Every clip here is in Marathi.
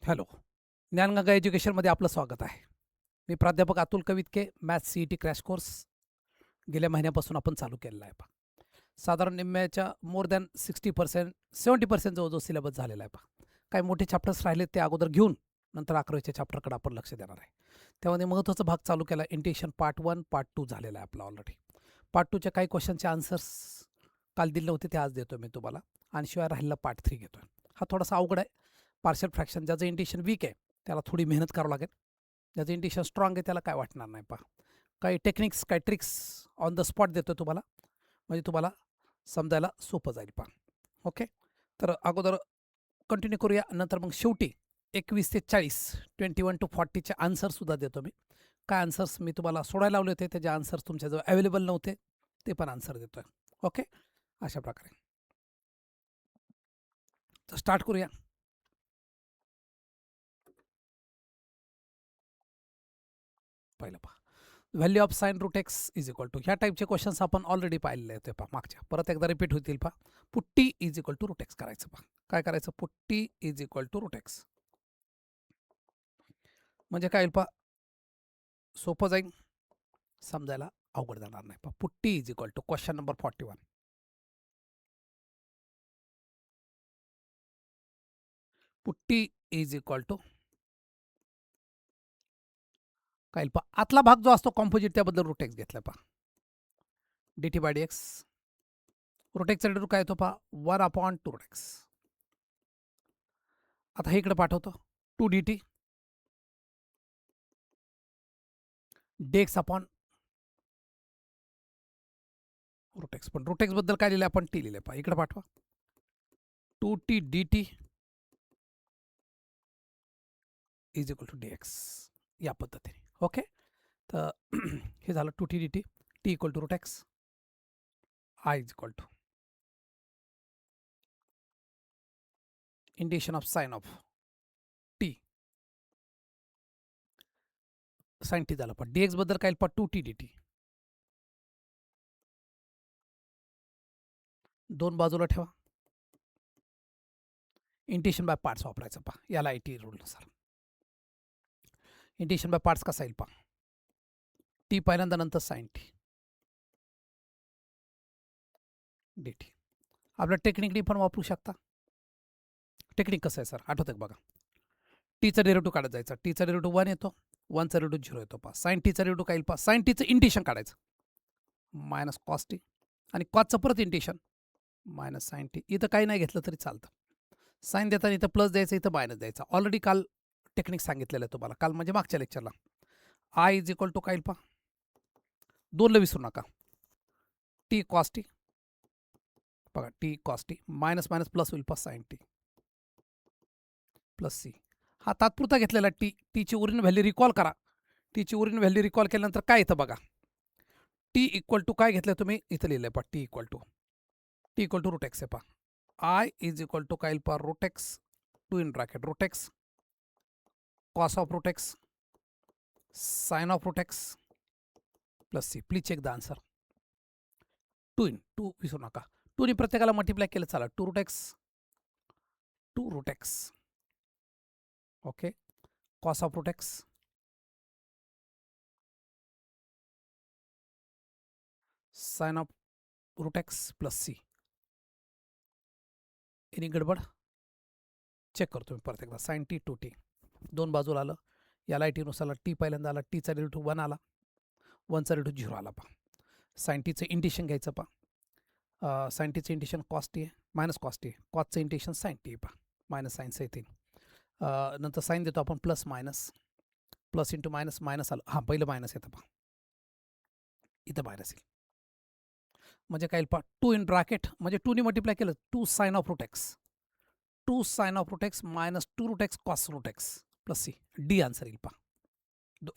हॅलो, ज्ञानगंगा एज्युकेशनमध्ये आपलं स्वागत आहे. मी प्राध्यापक Atul Kavitke. Maths CET crash course गेल्या महिन्यापासून आपण चालू केलेला आहे. साधारण निम्म्याच्या मोर दॅन 60% 70% जवळजवळ सिलेबस झालेला आहे. काही मोठे चॅप्टर्स राहिले ते अगोदर घेऊन नंतर 11वीच्या चॅप्टरकडे आपण लक्ष देणार आहे. त्यामध्ये महत्त्वाचा भाग चालू केला. इंटिग्रेशन पार्ट 1 पार्ट 2 झालेला आहे आपला ऑलरेडी. पार्ट 2च्या काही क्वेश्चनचे आन्सर्स काल दिले होते ते आज देतो मी तुम्हाला, आणि शिवाय राहिलेला पार्ट 3 घेतो. हा थोडासा अवघड आहे. पार्शियल फ्रॅक्शन ज्याचं इंटिग्रेशन वीक आहे त्याला थोडी मेहनत करावं लागेल. ज्याचं इंटिग्रेशन स्ट्रॉंग आहे त्याला काय वाटणार नाही. काही टेक्निक्स काही ट्रिक्स ऑन द स्पॉट देतो तुम्हाला, म्हणजे तुम्हाला समजायला सोपं जाईल. ओके, तर अगोदर कंटिन्यू करूया. नंतर मग शेवटी 21 ते 40 21 to 40चे आन्सर्ससुद्धा देतो मी. काय आन्सर्स मी तुम्हाला सोडायला लावले होते त्याचे आन्सर्स तुमच्याजवळ अवेलेबल नव्हते ते पण आन्सर देतो आहे. ओके, अशा प्रकारे तर स्टार्ट करूया. पहिलं पहा, value of sine root x is equal to. ह्या टाईपचे क्वेश्चन्स आपण ऑलरेडी पाहिलेले होते. मागच्या परत एकदा रिपीट होतील. Put t is equal to root x करायचं. काय करायचं? Put t is equal to root x म्हणजे काय होईल? सोपं जाईल, समजायला अवघड जाणार नाही. Put t is equal to question number 41. Put t is equal to काय आतला भाग जो असतो कॉम्पोजिट त्याबद्दल रूट एक्स घेतला. dt by dx. रूट एक्सचा डेरिव्हेटिव्ह काय येतो? 1/2 रूट एक्स. आता हे इकडे पाठवतो 2 dt dx upon root x. पण रूट एक्स बद्दल काय लिहिलं आपण? टी लिहिले. इकडे पाठवा 2t dt is equal to dx या पद्धतीने. ओके, तर हे झालं 2t dt. T equal to root x. I is equal to integration of sine of t. Sine t झालं. पण dx बद्दल काय 2t dt. दोन बाजूला ठेवा. इंटिग्रेशन बाय पार्ट्स वापरायचं. याला IT रूलनुसार इंटिग्रेशन बाय पार्ट्स कसा येईल? टी पहिल्यांदा, नंतर साइन टी dt. आपल्या टेक्निकली पण वापरू शकता. टेक्निक कसं आहे सर? आठवतं बघा. टीचा डेरिव्हेटिव्ह काढत जायचा. टीचा डेरिव्हेटिव्ह 1 येतो, 1चा डेरिव्हेटिव्ह 0 येतो. साइन टीचा डेरिव्हेटिव्ह काय येईल? साइन टीचं इंटिग्रेशन काढायचं मायनस कॉस टी, आणि कॉसचं परत इंटिग्रेशन मायनस साइन टी. इथं काही नाही घेतलं तरी चालतं. साइन देताना इथं प्लस द्यायचं, इथं मायनस द्यायचा. ऑलरेडी काल टेक्निक सांगितलेलं आहे तुम्हाला, काल म्हणजे मागच्या लेक्चरला. आय इज इक्वल टू काय येईल? दोनला विसरू नका. T cos t. बघा, t cos t minus minus plus होईल. Sine t plus c. हा तात्पुरता घेतलेला टी. टीची ओरिजिनल व्हॅल्यू रिकॉल करा. टीची ओरिजिनल व्हॅल्यू रिकॉल केल्यानंतर काय येतं बघा? टी इक्वल टू काय घेतलं तुम्ही? इथं लिहिलंय t equal to root x आहे. आय इज इक्वल टू काय root x 2 in bracket root x cos of root x sine of root x plus c. Please check the answer. 2 in 2 विसरू नका. 2 ने प्रत्येकाला मल्टिप्लाय केलं चालेल. 2 root x okay, cos of root x sine of root x plus c. Any गडबड? चेक करतो मी परत एकदा. साइन टी 2t दोन बाजूला आलं. याला टीनुसार टी पहिल्यांदा आला. टीचा डेरिव्हेटिव्ह 1 आला, 1चा डेरिव्हेटिव्ह 0 आला. साइन टीचं इंटिग्रेशन घ्यायचं. साइन टीचं इंटिग्रेशन कॉस टी आहे, मायनस कॉस टी आहे. कॉसचं इंटिग्रेशन साइन टी आहे. मायनस साइनचं येतील. नंतर साइन देतो आपण plus minus. Plus into minus minus आलं. हां, पहिलं मायनस येतं. इथं मायनस येईल. म्हणजे काय येईल? 2 इन ब्रॅकेट म्हणजे 2 ने मल्टिप्लाय केलं 2 sine of root x. 2 sine of root x minus 2 root x cos root x plus c. D answer येईल.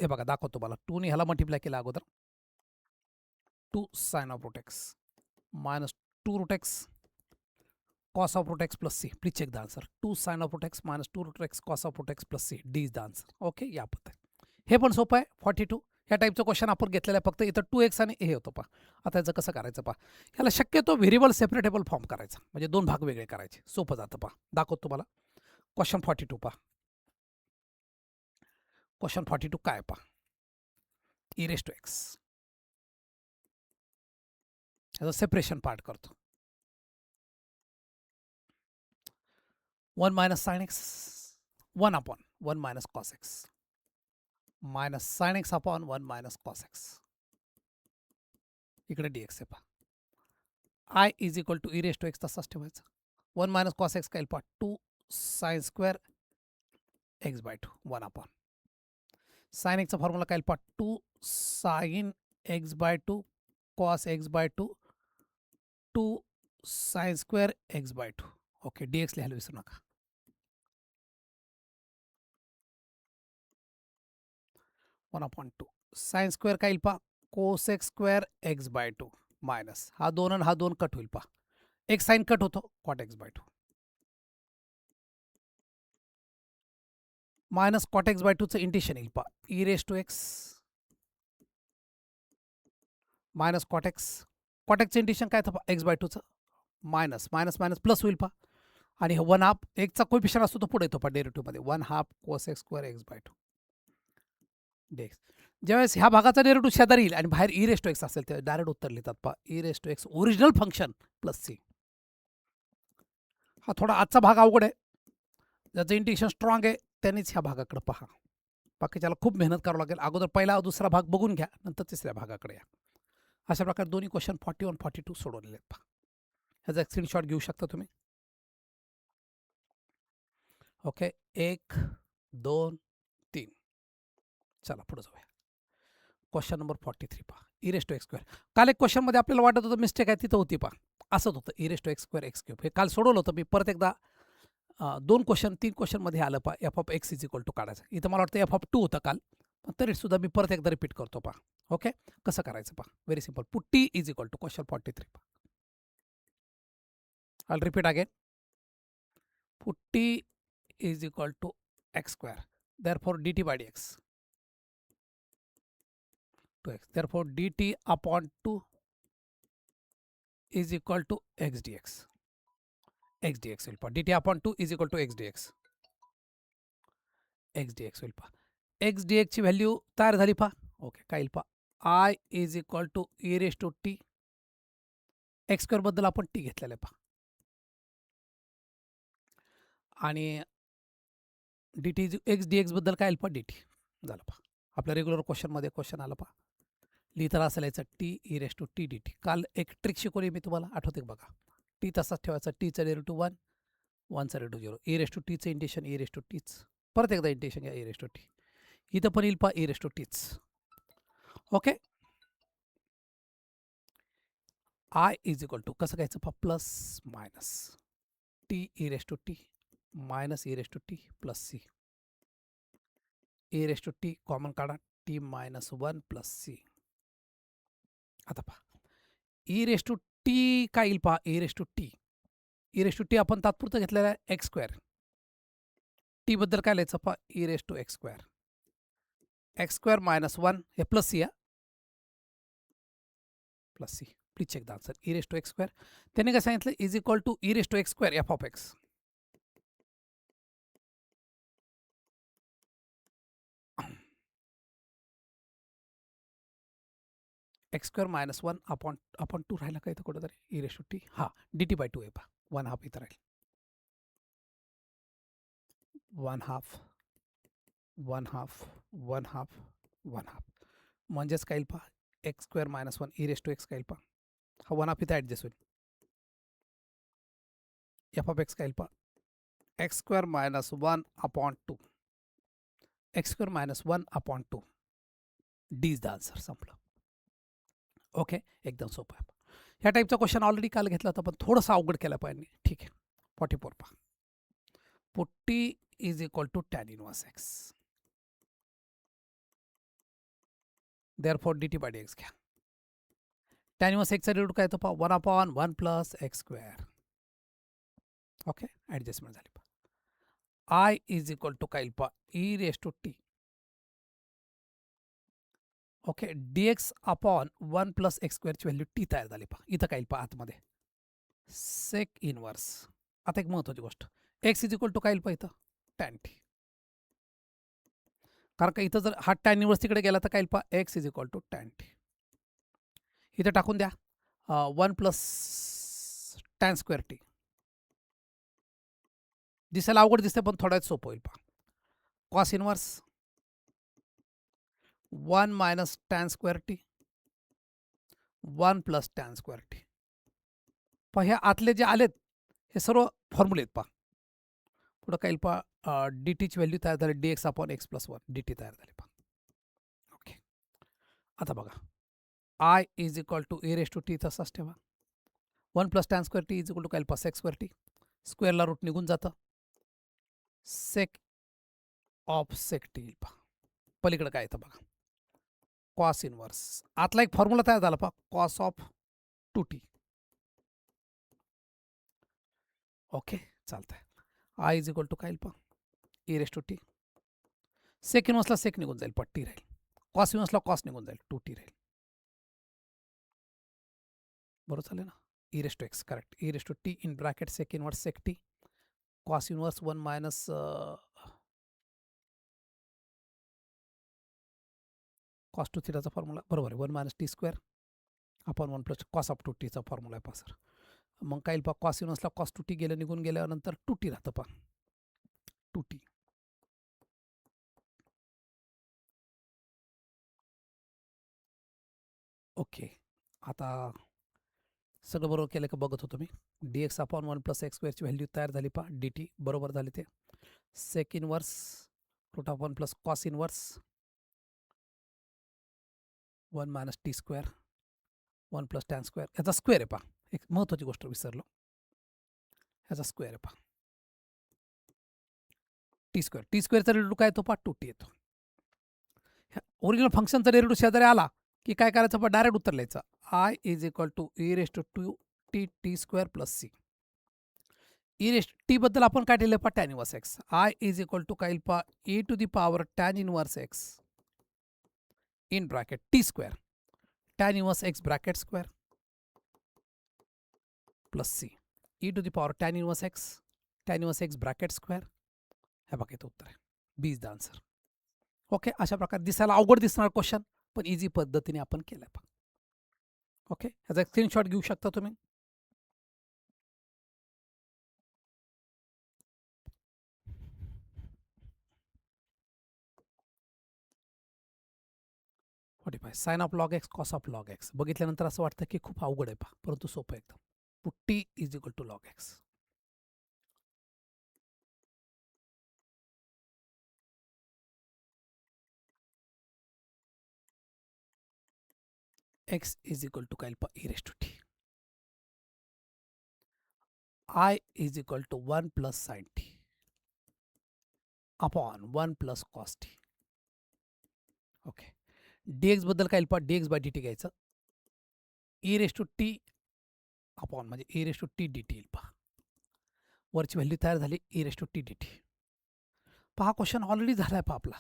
हे बघा, दाखवतो तुम्हाला. 2 ने ह्याला मल्टिप्लाय केलं अगोदर. 2 sine of root x minus 2 root x cos of root x plus c. Please check the answer. 2 sine of root x minus 2 root x cos of root x plus c. D is the answer. Okay, या पद्धती. हे पण सोपं आहे. 42 ह्या टाईपचं क्वेश्चन आपण घेतलेलं आहे. फक्त इथं 2x आणि हे होतं. आता याचं कसं करायचं? ह्याला शक्यतो व्हेरिएबल सेपरेटेबल फॉर्म करायचा, म्हणजे 2 भाग वेगळे करायचे. सोपं जातं. दाखवतो तुम्हाला. क्वेश्चन 42 . क्वेश्चन 42 काय पहा, ई रेस टू एक्स याचं सेपरेशन पार्ट करतो. 1 minus sine x 1 upon 1 minus cos x minus sine x upon 1 minus cos x, इकडे डी एक्स आहे पहा. I is equal to e raise to x तसाच ठेवायचा. 1 मायनस कॉस एक्स काय पहा 2 sine square x by 2 1 upon sine एक्सचा फॉर्म्युला काय पहा 2 sine x by 2 cos x by 2 2 sine square x by 2. Okay, D x लिहायला विसरू नका. 1 अपॉन 2 साइन स्क्वेअर काय पहा cos x square x by 2 minus हा 2 आणि हा 2 कट होईल पहा, एक साइन कट होतो cot x by 2 minus cot x by 2चं इंटिशन येईल पहा E raise to x minus cot एक्सचं इंटिशन काय पहा एक्स बाय 2चं मायनस मायनस मायनस प्लस होईल पहा, आणि 1 हाफ एकचा कोएफिशियंट असतो तो पुढे येतो पहा डेरिव्हेटिव्हमध्ये 1 half cos x square x by 2 d x. ज्यावेळेस ह्या भागाचा डेरिव्हेटिव्ह शेजारी येईल आणि बाहेर ई रेस टू एक्स असेल तेव्हा डायरेक्ट उत्तर लिहितात पहा E raise to x original function plus c. हा थोडा आजचा भाग अवघड आहे, ज्याचं इंटिग्रेशन स्ट्रॉंग आहे त्यांनीच ह्या भागाकडे पहा, बाकीच्याला खूप मेहनत करावं लागेल. अगोदर पहिला दुसरा भाग बघून घ्या, नंतर तिसऱ्या भागाकडे या. अशा प्रकारे दोन्ही क्वेश्चन 41 42 सोडवलेले आहेत पहा. ह्याचा एक स्क्रीनशॉट घेऊ शकता तुम्ही. ओके, 1 2 3. चला पुढे जाऊया. क्वेश्चन नंबर 43 पहा E raise to x square. काल एक क्वेश्चनमध्ये आपल्याला वाटत होतं मिस्टेक आहे, तिथं होती पहा. असंच होतं e raise to x square x cube. हे काल सोडवलं होतं मी, परत एकदा 2 क्वेश्चन 3 क्वेश्चनमध्ये आलं पहा f of x is equal to काढायचं. इथं मला वाटतं एफ ऑफ 2 होतं काल, पण तरी सुद्धा मी परत एकदा रिपीट करतो पहा. ओके, कसं करायचं पहा, very simple. Put t is equal to question 43 पहा. I repeat again. Put t is equal to x square, therefore d t by d x to x, therefore dt upon 2 is equal to x dx. x dx will put dt upon 2 is equal to x dx. x dx will put x dx ची व्हॅल्यू तयार झाली पहा. ओके, काय येईल पहा i is equal to e raise to t x square बद्दल आपण टी घेतलेलं आहे पहा, आणि dt x dx बद्दल काय येईल पहा dt झालं पहा. आपल्या रेग्युलर क्वेश्चनमध्ये क्वेश्चन आला पहा, लिहिताना असं लिहायचं t e raise to T D t. काल एक ट्रिक शिकवली मी तुम्हाला, आठवते बघा. टी तसाच ठेवायचा, टीचा डेरिव्हेटिव्ह 1 1चा डेरिव्हेटिव्ह 0. ई रेस टू टीचं इंटिशन ई रेस टू टीच, परत एकदा इंटिशन घ्या ई रेस टू टी, इथं पण येईल पहा ई रेस टू टीच. Okay, I is equal to कसं घ्यायचं पहा plus minus t e raise to t minus e raise to t plus c. E raise to t common काढा, टी मायनस 1 प्लस सी. आता पहा ई रेस टू टी काय येईल पहा E raise to t. E raise to t आपण तात्पुरतं घेतलेलं आहे एक्स स्क्वेअर. टी बद्दल काय लिहायचं पहा E raise to x square. X square minus 1 हे plus c, plus c. Please check the answer. E raise to x square त्यांनी काय सांगितलं is equal to e raise to x square f of x. X square minus 1 upon 2 राहिला का इथं कुठेतरी ई रेस टू टी. हां, डी टी बाय 2 आहे पहा, 1 हाफ इथं राहील, 1 हाफ 1 हाफ 1 हाफ 1 हाफ, म्हणजेच काय येईल पहा x square minus 1 e raise to x काय येईल पहा, हा 1 हाफ इथं ॲडजस्ट होईल. एफ ऑफ एक्स काय येईल पहा x square minus 1 upon 2 x square minus 1 upon 2 D is the answer. संपलं. ओके, एकदम सोपं आहे. ह्या टाईपचा क्वेश्चन ऑलरेडी काल घेतला होता, पण थोडंसं अवघड केला पाहिजे. ठीक आहे, 44 पहा. Put t is equal to tan inverse x, therefore d t by d x घ्या. टॅन इनवर्स एक्सचा डेरिव्हेटिव्ह काय येतो पहा 1 upon 1 plus x square. Okay, adjustment झाली पहा. आय इज इक्वल टू काय येईल पहा E raise to t. Okay, D x upon 1 plus x स्क्वेअरची व्हॅल्यू टी तयार झाली पहा. इथं काय येईल पहा आतमध्ये सेक इनवर्स. आता एक महत्त्वाची गोष्ट, एक्स इज इक्वल टू काय येईल पहा इथं टॅन टी. कारण का इथं जर हा टॅन इन्व्हर्स तिकडे गेला तर काय येईल पहा x is equal to tan t. इथं टाकून द्या 1 प्लस टॅन स्क्वेअर टी. दिसायला अवघड दिसते पण थोड्याच सोपं होईल पहा. Cos inverse 1 minus tan square t 1 plus tan square t. पहा हे आतले जे आलेत हे सर्व फॉर्म्युले आहेत पहा. पुढं काही पहा डी टीची व्हॅल्यू तयार झाली d x upon x plus 1 d t तयार झाली पहा. ओके आता बघा I is equal to a raise to t तसाच ठेवा. 1 plus tan square t is equal to काय पहा सेक स्क्वेअर टी. स्क्वेअरला रूट निघून जातं. सेक ऑफ सेक टी येईल पहा. पलीकडे काय येतं बघा कॉस इन्व्हर्स. आतला एक फॉर्म्युला तयार झाला पहा कॉस ऑफ 2t. ओके चालतंय. आय इज इक्वल टू काय पहा ए रेस टू टी. सेक इन्व्हर्सला सेक निघून जाईल पण टी राहील. कॉस इन्व्हर्सला कॉस निघून जाईल 2t राहील. बरोबर चालेल ना. E raise to x correct. E raise to t in bracket sec inverse sec t cos inverse 1 minus cos two थिटाचा फॉर्म्युला बरोबर आहे 1 मायनस टी स्क्वेअर आपण 1 प्लस कॉस ऑफ 2 टीचा फॉर्म्युला आहे पहा सर. मग काय पहा कॉस इन्व्हर्सला कॉस 2t गेलं निघून गेल्यानंतर 2t राहतं पहा 2t. ओके आता सगळं बरोबर केलं का बघत होतो मी. D x upon 1 plus x स्क्वेअरची व्हॅल्यू तयार झाली पहा डी टी बरोबर झाली ते. Sec inverse root of 1 plus cos inverse 1 minus t square 1 plus tan square. ह्याचा स्क्वेअर आहे पहा. एक महत्त्वाची गोष्ट विसरलो ह्याचा स्क्वेअर आहे पहा टी स्क्वेअर. टी स्क्वेअरचा रेडू काय येतो पहा 2t येतो. ओरिजिनल फंक्शनचा रेडू शेजारी आला की काय करायचं पण डायरेक्ट उत्तर लिहायचं I is equal to e raise to two t t square plus c. E raise t बद्दल आपण काय लिहिलं पहा tan inverse x. I is equal to काय पहा e to the power tan inverse x in bracket t square tan inverse x bracket square plus c e to the power tan inverse x bracket square. हे बघा इथं उत्तर आहे. B is the answer. Okay अशा प्रकारे दिसायला अवघड दिसणार क्वेश्चन पण इझी पद्धतीने आपण केलं पहा. ओके ह्याचा एक स्क्रीनशॉट घेऊ शकता तुम्ही. Sine of log x cos of log x बघितल्यानंतर असं वाटतं की खूप अवघड आहे पहा परंतु सोपं एकदम. T is equal to log X. X is equal to काय पहा E raise to T. I is equal to 1 plus sine T upon 1 plus cos T. Okay D X बद्दल काय पहा D X by D T घ्यायचं E raise to T upon म्हणजे E raise to T D T येईल पहा. वरची व्हॅल्यू तयार झाली E raise to T D T. पहा क्वेश्चन ऑलरेडी झाला आहे पहा आपला.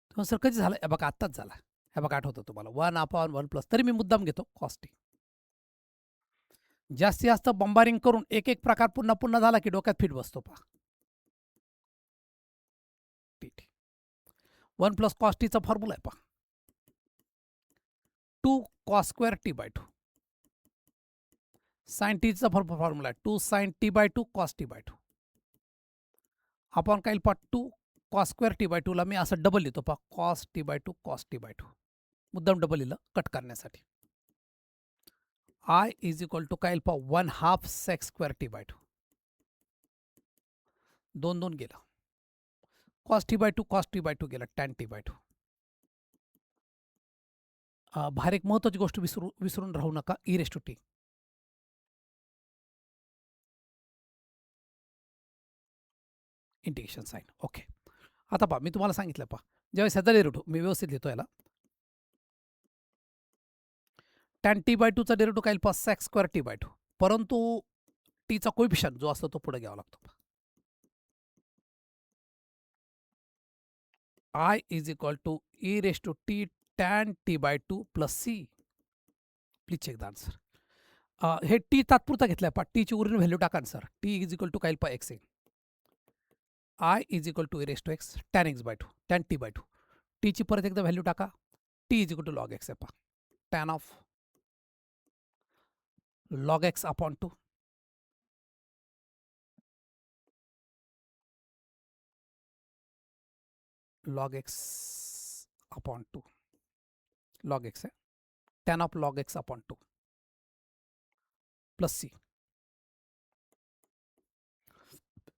तेव्हा सर कधी झालं हे बघा आत्ताच झाला. हे बघा आठवतं तुम्हाला 1 अपॉन 1 प्लस तरी मी मुद्दाम घेतो कॉस टी. जास्तीत जास्त बंबारिंग करून एक एक प्रकार पुन्हा पुन्हा झाला की डोक्यात फिट बसतो पहा. टी टी 1 प्लस कॉस टीचा फॉर्म्युला आहे पहा 2 cos square t by 2. Sine टीचा फॉर्म्युला आहे 2 sine t by 2 cos t by 2. आपण काय पहा 2 कॉस स्क्वेअर टी बाय 2 ला मी असं डबल लिहितो पहा cos t by 2 cos t by 2. मुद्दाम डबल लिहिलं कट करण्यासाठी. आय इज इक्वल टू काय पहा 1/2 सेक स्क्वेअर टी बाय 2. 2 2 गेलं. Cos t by 2 cos t by 2 गेलं टॅन टी बाय 2. बाहेर एक महत्त्वाची गोष्ट विसरून राहू नका e raise to t. Integration sine. Okay आता पहा मी तुम्हाला सांगितलं पहा ज्यावेळेस ह्याचा डेरिव्हेटिव्ह मी व्यवस्थित लिहितो याला टॅन टी बाय 2चा डेरिव्हेटिव्ह काय पहा सेक स्क्वेअर टी बाय 2 परंतु टीचा कोएफिशियंट जो असतो तो पुढे घ्यावा लागतो. I is equal to e raise to t tan t by 2 plus c. Please check the answer. हे टी तात्पुरता घेतलाय पहा टीची ओरिजिनल व्हॅल्यू टाका sir. T is equal to काय पहा x. I is equal to e raise to x tan x by two tan t by two टीची परत एकदा व्हॅल्यू टाका t is equal to log x आहे पहा tan of log x upon two log x upon two log x आहे tan of log x upon two plus c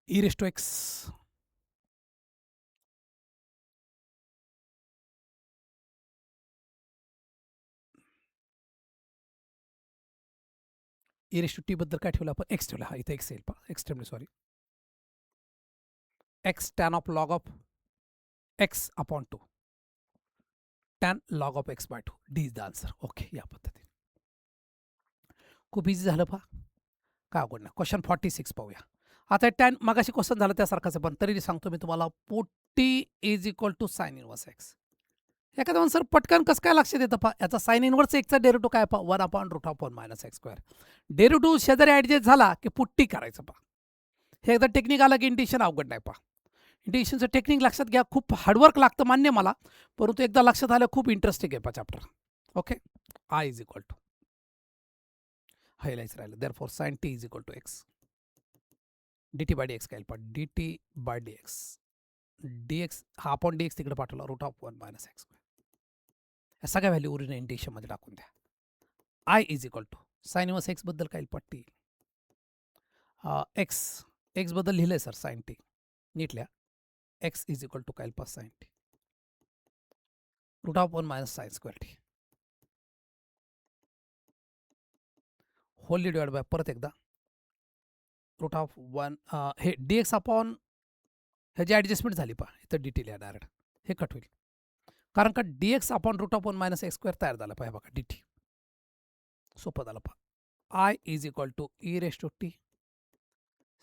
e raise to x e raise to t बद्दल काय ठेवलं आपण एक्स ठेवला हा इथे एक्स येईल पहा एक्स ठेवले sorry x tan of log of x upon two tan log of x by two D is the answer okay या पद्धतीने खूप इझी झालं पहा काय अवघड नाही क्वेश्चन 46 पाहूया आता टॅन मगाशी क्वेश्चन झालं त्यासारखाच पण तरी सांगतो मी तुम्हाला put t is equal to sine inverse x एखादा आन्सर पटकन कसं काय लक्षात येतं पहा याचा साइन इनवर्स एक्सचा डेरिव्हेटिव्ह काय पहा 1 upon root of 1 minus x square derivative शेजारी ॲडजस्ट झाला की पुट्टी करायचं पहा हे एकदा टेक्निक आलं की इंटिग्रेशन अवघड नाही पहा इंटिग्रेशनचं टेक्निक लक्षात घ्या खूप हार्डवर्क लागतं मान्य मला परंतु एकदा लक्षात आलं खूप इंटरेस्टिंग आहे पहा chapter okay I is equal to highlights राहिलं therefore sine t is equal to x d t by d x काय पहा d t by d x d x हा अपॉन डी एक्स तिकडे पाठवला रूट ऑफ 1 मायनस एक्स या सगळ्या व्हॅल्यू ओरिजिनल इंटिग्रेशनमध्ये टाकून द्या I is equal to sine inverse x बद्दल काही पट्टी एक्स एक्स बद्दल लिहिलंय सर साइन टी नीट लिहा एक्स इज इक्वल टू काय पास sine t root of 1 minus sine square t wholly divide by परत एकदा रूट ऑफ 1 हे डी एक्स अपॉन ह्याची ॲडजस्टमेंट झाली पहा इथं डी टी लिहा डायरेक्ट हे कट होईल कारण का d x upon root of 1 minus x square तयार झाला पाहिजे बघा डी टी सोपं झालं पहा I is equal to e raise to t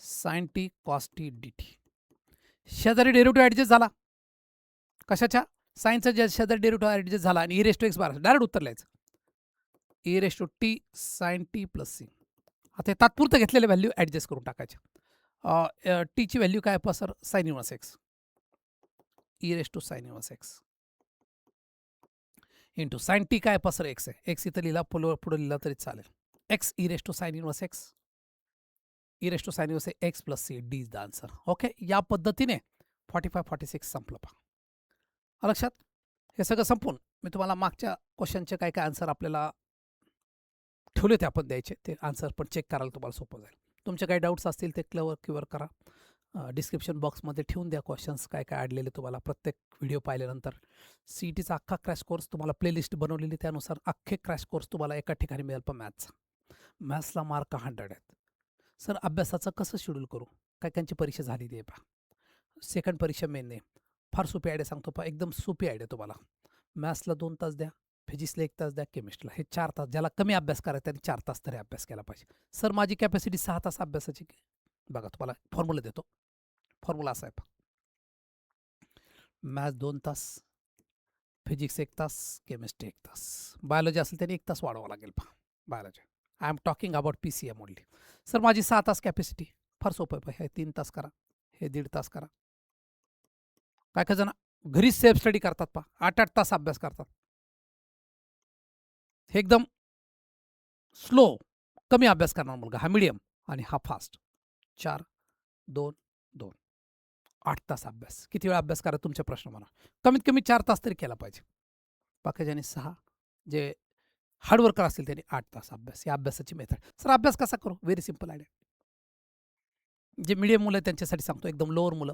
sine t cos t D t शेजारी डेरिव्हेटिव्ह ॲडजस्ट झाला कशाच्या साइनचा जे शेजारी डेरिव्हेटिव्ह ॲडजस्ट झाला आणि e raise to x bar direct उत्तर लिहायचं e raise to t sine t plus c आता हे तात्पुरतं घेतलेले व्हॅल्यू ॲडजस्ट करून टाकायच्या टीची व्हॅल्यू काय पहा sir sine inverse x e raise to sine inverse x into sine t काय पहा सर एक्स आहे एक्स इथं लिहिला पुढे लिहिला तरी चालेल x e raise to sine inverse x e raise to sine inverse x plus c D is the answer okay या पद्धतीने 45-46 संपलं पहा लक्षात हे सगळं संपून मी तुम्हाला मागच्या क्वेश्चनचे काय काय आन्सर आपल्याला ठेवले ते आपण द्यायचे ते आन्सर पण चेक करायला तुम्हाला सोपं जाईल तुमचे काही डाऊट्स असतील ते क्लिअर करा डिस्क्रिप्शन बॉक्समध्ये ठेवून द्या क्वेश्चन्स काय काय अडलेले तुम्हाला प्रत्येक व्हिडिओ पाहिल्यानंतर सी टीचा अख्खा क्रॅश कोर्स तुम्हाला प्लेलिस्ट बनवलेली त्यानुसार अख्खे क्रॅश कोर्स तुम्हाला एका ठिकाणी मिळेल पण मॅथ्सला मार्क 100 आहेत सर अभ्यासाचं कसं शेड्यूल करू काय काहींची परीक्षा झालेली आहे पहा सेकंड परीक्षा मेन नाही फार सोपी आयडिया सांगतो पहा एकदम सोपी आयडिया तुम्हाला मॅथ्सला 2 तास द्या फिजिक्सला 1 तास द्या केमिस्ट्रीला हे 4 तास ज्याला कमी अभ्यास करायचा त्यांनी 4 तास तरी अभ्यास केला पाहिजे सर माझी कॅपॅसिटी 6 तास अभ्यासाची बघा तुम्हाला फॉर्म्युला देतो फॉर्म्युला असा आहे मॅथ्स 2 तास फिजिक्स 1 तास केमिस्ट्री 1 तास बायोलॉजी असेल त्याने 1 तास वाढवावं लागेल पहा biology I am talking about PCM only sir माझी 6 तास कॅपॅसिटी फार सोपं आहे हे 3 तास करा हे 1.5 तास करा काय काय जण घरीच सेल्फ स्टडी करतात पहा 8-8 तास अभ्यास करतात हे एकदम स्लो कमी अभ्यास करणार मुलगा हा मीडियम आणि हा फास्ट 4-2-2 8 तास अभ्यास किती वेळा अभ्यास करा तुमचे प्रश्न म्हणा कमीत कमी 4 तास तरी केला पाहिजे बाकीच्याने 6 जे हार्डवर्कर असतील त्यांनी 8 तास अभ्यास या अभ्यासाची मेथड सर अभ्यास कसा करू व्हेरी सिम्पल आयडिया जे मीडियम मुलं त्यांच्यासाठी सांगतो एकदम लोअर मुलं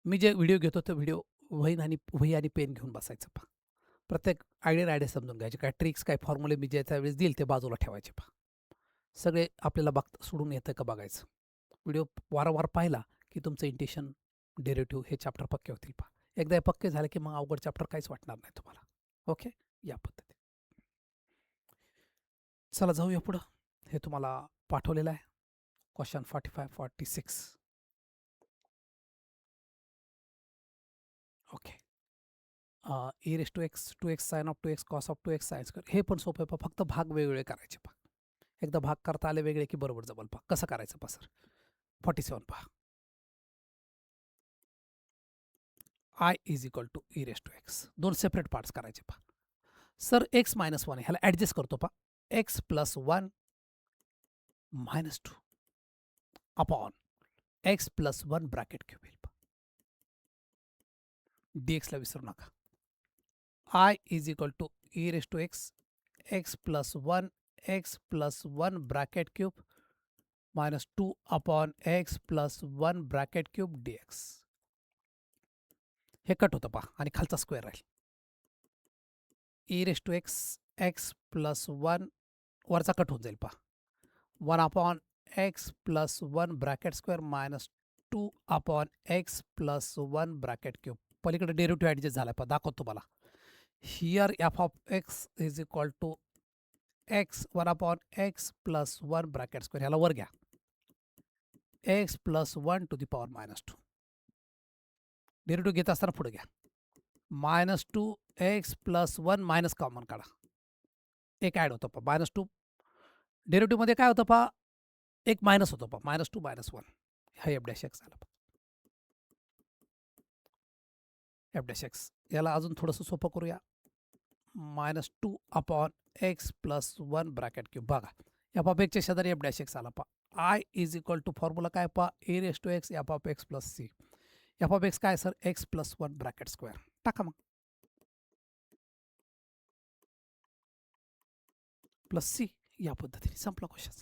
मी जे व्हिडिओ घेतो तो व्हिडिओ वही आणि पेन घेऊन बसायचं पहा प्रत्येक आयडिया समजून घ्यायचे काय ट्रिक्स काय फॉर्म्युले मी ज्या त्यावेळेस देईल ते बाजूला ठेवायचे पहा सगळे आपल्याला सोडून येतं का बघायचं व्हिडिओ वारंवार पाहिला की तुमचं इंटिग्रेशन डेरिव्हेटिव्ह हे चॅप्टर पक्के होतील पहा एकदा हे पक्के झाले की मग अवघड चॅप्टर काहीच वाटणार नाही तुम्हाला ओके या पद्धतीने चला जाऊया पुढं हे तुम्हाला पाठवलेलं आहे question 45-46 okay e raise to x 2x sine of 2x cos of 2x sine square हे पण सोपं आहे फक्त भाग वेगवेगळे करायचे पहा एकदा भाग करता आले वेगळे की बरोबर जमल पहा कसं करायचं पहा सर 47 पहा I is equal to e raise to x. दोन सेपरेट पार्ट्स करायचे पहा. सर एक्स मायनस वन ह्याला ॲडजस्ट करतो पहा. X plus one minus two upon x plus one bracket cube येईल पहा. डी एक्सला विसरू नका. I is equal to e raise to x x plus one bracket cube minus two upon x plus one bracket cube d x. हे कट होतं पहा आणि खालचा स्क्वेअर राहील. E raise to x x plus one वरचा कट होऊन जाईल पहा. One upon x plus one bracket square minus two upon x plus one bracket cube. पलीकडे डेरिव्हेटिव्ह ॲडजस्ट झाला पहा. दाखवतो तुम्हाला. Here f of x is equal to x one upon x plus one bracket square. ह्याला वर घ्या. X plus one to the power minus two. Derivative घेत असताना पुढे घ्या. Minus to x plus one minus common काढा. एक ॲड होतं पहा. मायनस टू डेरिव्हेटिव्हमध्ये काय होतं पहा. एक मायनस होतं पहा. Minus two minus one. हा एफ डॅश एक्स झाला. एफ डॅश एक्स याला अजून थोडंसं सोपं करूया. Minus two upon x plus one bracket cube. बघा एफ ऑफ एक्सच्या शेजारी एफ डॅश एक्स आला पहा. I is equal to formula काय पहा. E raise to x f of x plus c. F of x काय sir x plus one bracket square. टाका मग प्लस सी. या पद्धतीने संपला क्वेश्चन.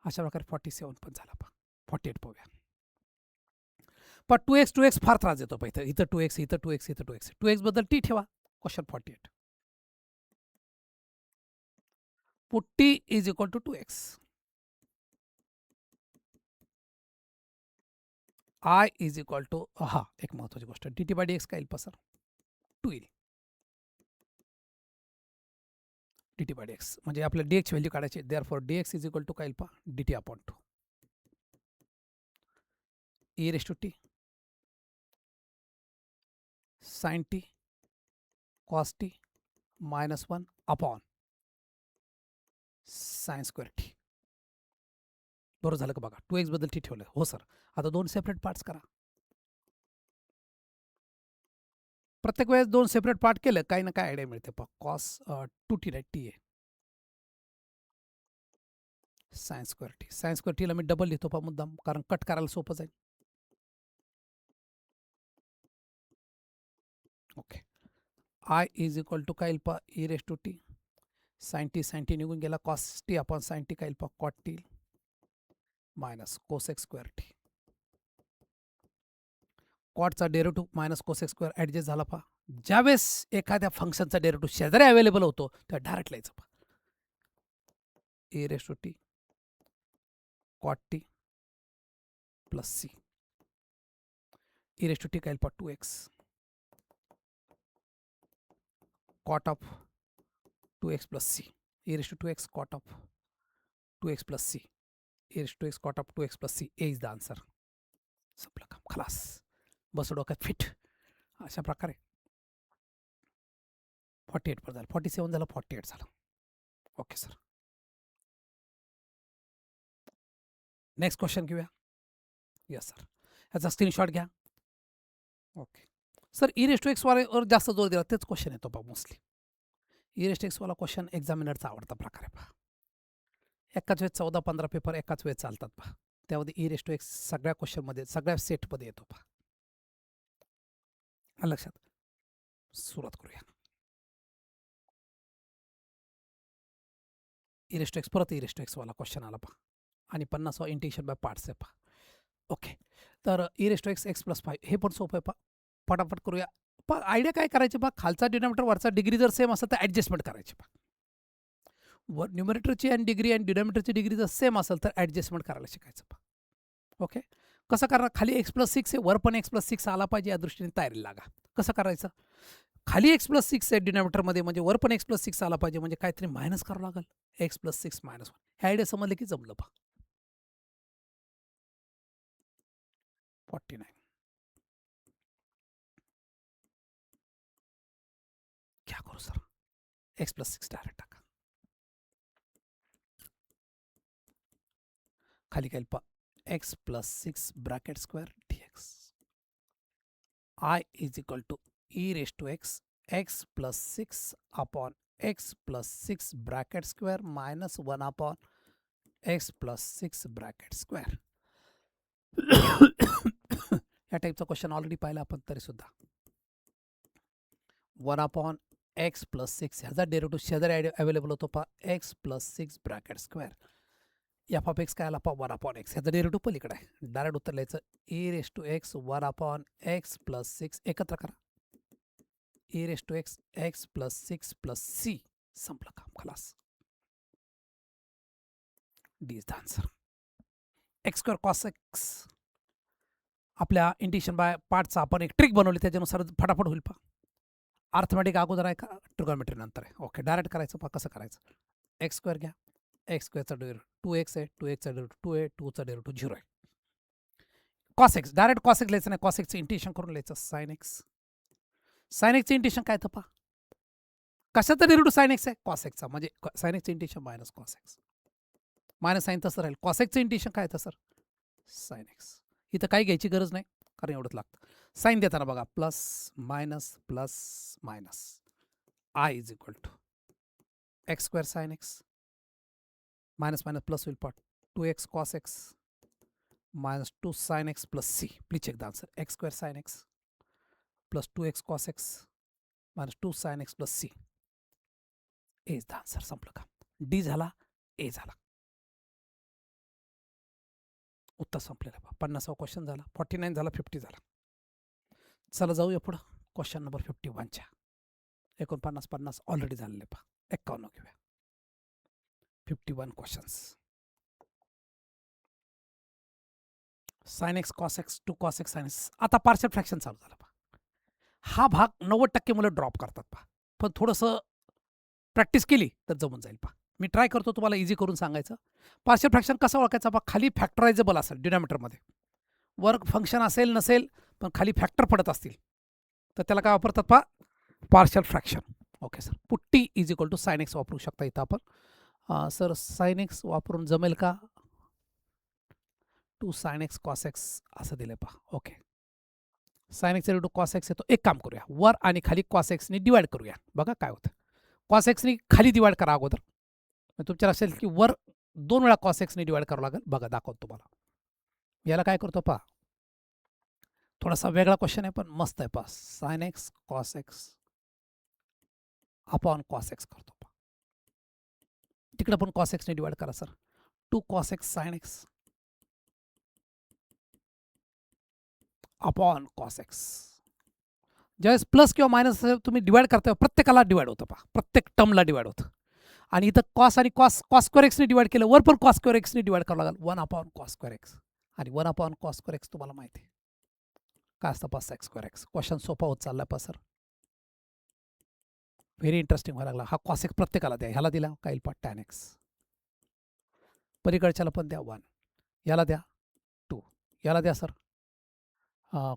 अशा प्रकारे 47 पण झाला पहा. 48 पाहूया. पण टू एक्स फार त्रास देतो पहा. इथं टू एक्स इथं टू एक्स इथं टू एक्स. टू एक्स बद्दल टी ठेवा. Question 48. Put t is equal to two x. I is equal to हा एक महत्वाची गोष्ट d t by d x काय येईल पहा सर. टू येईल. D t by d x म्हणजे आपल्याला डी एक्स व्हॅल्यू काढायची. Therefore d x is equal to काय येईल पहा. D t upon to e raise to t sine t cos t minus one upon sine square t. बरोबर झालं का बघा. टू एक्स बद्दल टी ठेवलं. हो सर. आता दोन सेपरेट पार्ट्स करा. प्रत्येक वेळेस दोन सेपरेट पार्ट केलं काही ना काय आयडिया मिळते पहा. Cos two t right t आहे. Sine square t. Sine square टीला मी डबल लिहितो पहा मुद्दाम कारण कट करायला सोपं जाईल. Okay. I is equal to काय येईल पहा. E raise to t sine t निघून गेला. Cos t upon sine t काय येईल पहा. Cot t minus cosec square t. कॉटचा derivative minus cosec square adjust झाला पहा. ज्यावेळेस एखाद्या फंक्शनचा डेरिव्हेटिव्ह शेजारी अवेलेबल होतो त्या डायरेक्ट लिहायचं पहा. E raise to t cot t plus c. E raise to t काय येईल पहा. Two x cot of two x plus c. E raise to two x cot of two x plus c. E raise to x cot of two x plus c. A is the answer. संपलं काम खलास. बस डोक्यात फिट. अशा प्रकारे 48 पर झालं. 47 झालं. 48 झालं. Okay sir. नेक्स्ट क्वेश्चन घेऊया. Yes sir. ह्याचा स्क्रीनशॉट घ्या. Okay sir. E raise to x वाल्यावर जास्त जोर दिला तेच क्वेश्चन येतो पहा mostly. E raise to x वाला क्वेश्चन एक्झामिनरचा आवडता प्रकार आहे पहा. एकाच वेळेस 14-15 पेपर एकाच वेळेस चालतात पहा. त्यामध्ये ई रेस टू एक्स सगळ्या क्वेश्चनमध्ये सगळ्या सेटमध्ये येतो पहा. लक्षात. सुरुवात करूया. ई रेस टू एक्स परत ई रेस टू एक्स वाला क्वेश्चन आला पहा आणि 50वा इंटिग्रेशन बाय पार्ट्स आहे पहा. ओके. तर e raise to x x plus 5 हे पण सोपं आहे पहा. फटाफट करूया. पण आयडिया काय करायची पहा. खालचा डिनॉमिनेटर वरचा डिग्री जर सेम असेल तर ॲडजस्टमेंट करायची पहा. वर न्युमरेटरची आणि डिग्री आणि डिनॉमिनेटरची डिग्री जर सेम असेल तर ॲडजस्टमेंट करायला शिकायचं पहा. ओके. कसं करणार. खाली एक्स प्लस सिक्स आहे वर पण एक्स प्लस सिक्स आला पाहिजे या दृष्टीने तयारी लागा. कसं करायचं. खाली एक्स प्लस सिक्स आहे डिनॉमिनेटरमध्ये म्हणजे वर पण एक्स प्लस सिक्स आला पाहिजे म्हणजे काहीतरी मायनस करावं लागेल. X plus six minus one. हे आयडिया समजले की जमलं पहा. 49 क्या करू sir. X plus six direct टाका. खाली काय पहा. X plus six bracket square D x. I is equal to e raised to x plus 6 upon x plus 6 bracket square minus 1 upon x plus 6 bracket square. या टाईपचा क्वेश्चन ऑलरेडी पाहिला आपण तरी सुद्धा 1 अपॉन एक्स प्लस 6 ह्याचा डेरिव्हेटिव्ह शेजारी अवेलेबल होतो पहा x plus 6 bracket square f of x काय आला पहा 1 अपॉन एक्स ह्याचा डेरिव्हेटिव्ह पलीकडे आहे डायरेक्ट उत्तर लिहायचं e raise to x 1 upon x plus 6 एकत्र करा e raise to x x plus 6 plus c संपलं काम खलास D is the answer x square cos x आपल्या इंटिग्रेशन बाय पार्टचा आपण एक ट्रिक बनवली त्याच्यानुसार फटाफट होईल पहा अर्थमॅटिक अगोदर आहे का ट्रिगोनॉमेट्री नंतर आहे ओके डायरेक्ट करायचं पहा कसं करायचं एक्स स्क्वेअर घ्या एक्स स्क्वेअरचा डेरिव्हेटिव्ह 2x आहे 2xचा डेरिव्हेटिव्ह 2 आहे 2चा डेरिव्हेटिव्ह 0 आहे cos x direct cos x लिहायचं नाही कॉस एक्सचं इंटिग्रेशन करून लिहायचं साइन एक्सचं इंटिग्रेशन काय तर पहा कशाचं डेरिव्हेटिव्ह साइन एक्स आहे कॉस एक्सचा म्हणजे साइन एक्सचं integration minus cos x minus sine तसं राहील कॉस एक्सचं इंटिग्रेशन काय तर सर साइन एक्स इथं काही घ्यायची गरज नाही कारण एवढंच लागतं साइन देताना बघा plus minus I is equal to x square sine x minus minus plus होईल पॉट 2x cos x minus 2 sine x plus c please check the answer x square sine x plus 2x cos x minus 2 sine x plus c A is the answer संपलं का डी झाला ए झाला उत्तर संपलेलं पहा 50वा क्वेश्चन झाला 49 झाला 50 झाला चला जाऊया पुढं क्वेश्चन नंबर 51च्या 49 ऑलरेडी झालेले पहा 51 घेऊया 51 questions sine x cos x 2 cos x sine x आता पार्शियल फ्रॅक्शन चालू झालं पहा हा भाग 90% मुलं ड्रॉप करतात पहा पण थोडंसं प्रॅक्टिस केली तर जमून जाईल पहा मी ट्राय करतो तुम्हाला इझी करून सांगायचं पार्शियल फ्रॅक्शन कसं ओळखायचं पहा खाली फॅक्टरायझेबल असेल डिनॉमिनेटरमध्ये वर्क फंक्शन असेल नसेल पण खाली फॅक्टर पडत असतील तर त्याला काय वापरतात पहा partial fraction okay sir put t is equal to sine x वापरू शकता इथं आपण सर साइन एक्स वापरून जमेल का 2 साइन एक्स कॉस एक्स असं दिलं पहा okay sine x to cos x येतो एक काम करूया वर आणि खाली कॉस एक्सनी डिवाइड करूया बघा काय होतं कॉस एक्सनी खाली डिवाइड करा अगोदर तुमच्या असेल की वर 2 वेळा कॉस एक्सनी डिवाइड करावं लागेल बघा दाखवतो तुम्हाला याला काय करतो पहा थोडासा वेगळा क्वेश्चन आहे पण मस्त आहे पहा sine x cos x upon cos x करतो पहा तिकडे पण कॉस एक्सने डिवाइड करा sir 2 cos x sign x upon cos x ज्यावेळेस प्लस किंवा मायनस तुम्ही डिवाइड करता प्रत्येकाला डिवाइड होतं पहा प्रत्येक टर्मला डिवाइड होतं आणि इथं कॉस आणि कॉस स्क्वेअर एक्सने डिवाइड केलं वर पण कॉस स्क्वेअर एक्सने डिवाइड करावं लागेल 1 अपॉन कॉस स्क्वेअर एक्स आणि 1 अपॉन कॉस स्क्वेअर एक्स तुम्हाला माहिती आहे काय असतं पहा सेक्स स्क्वेअर एक्स क्वेश्चन सोपा होत चालला पहा सर व्हेरी इंटरेस्टिंग व्हायला लागला हा कॉस एक्स प्रत्येकाला द्या ह्याला दिला काय येईल पहा टॅन एक्स पलीकडच्याला पण द्या 1 याला द्या 2 याला द्या सर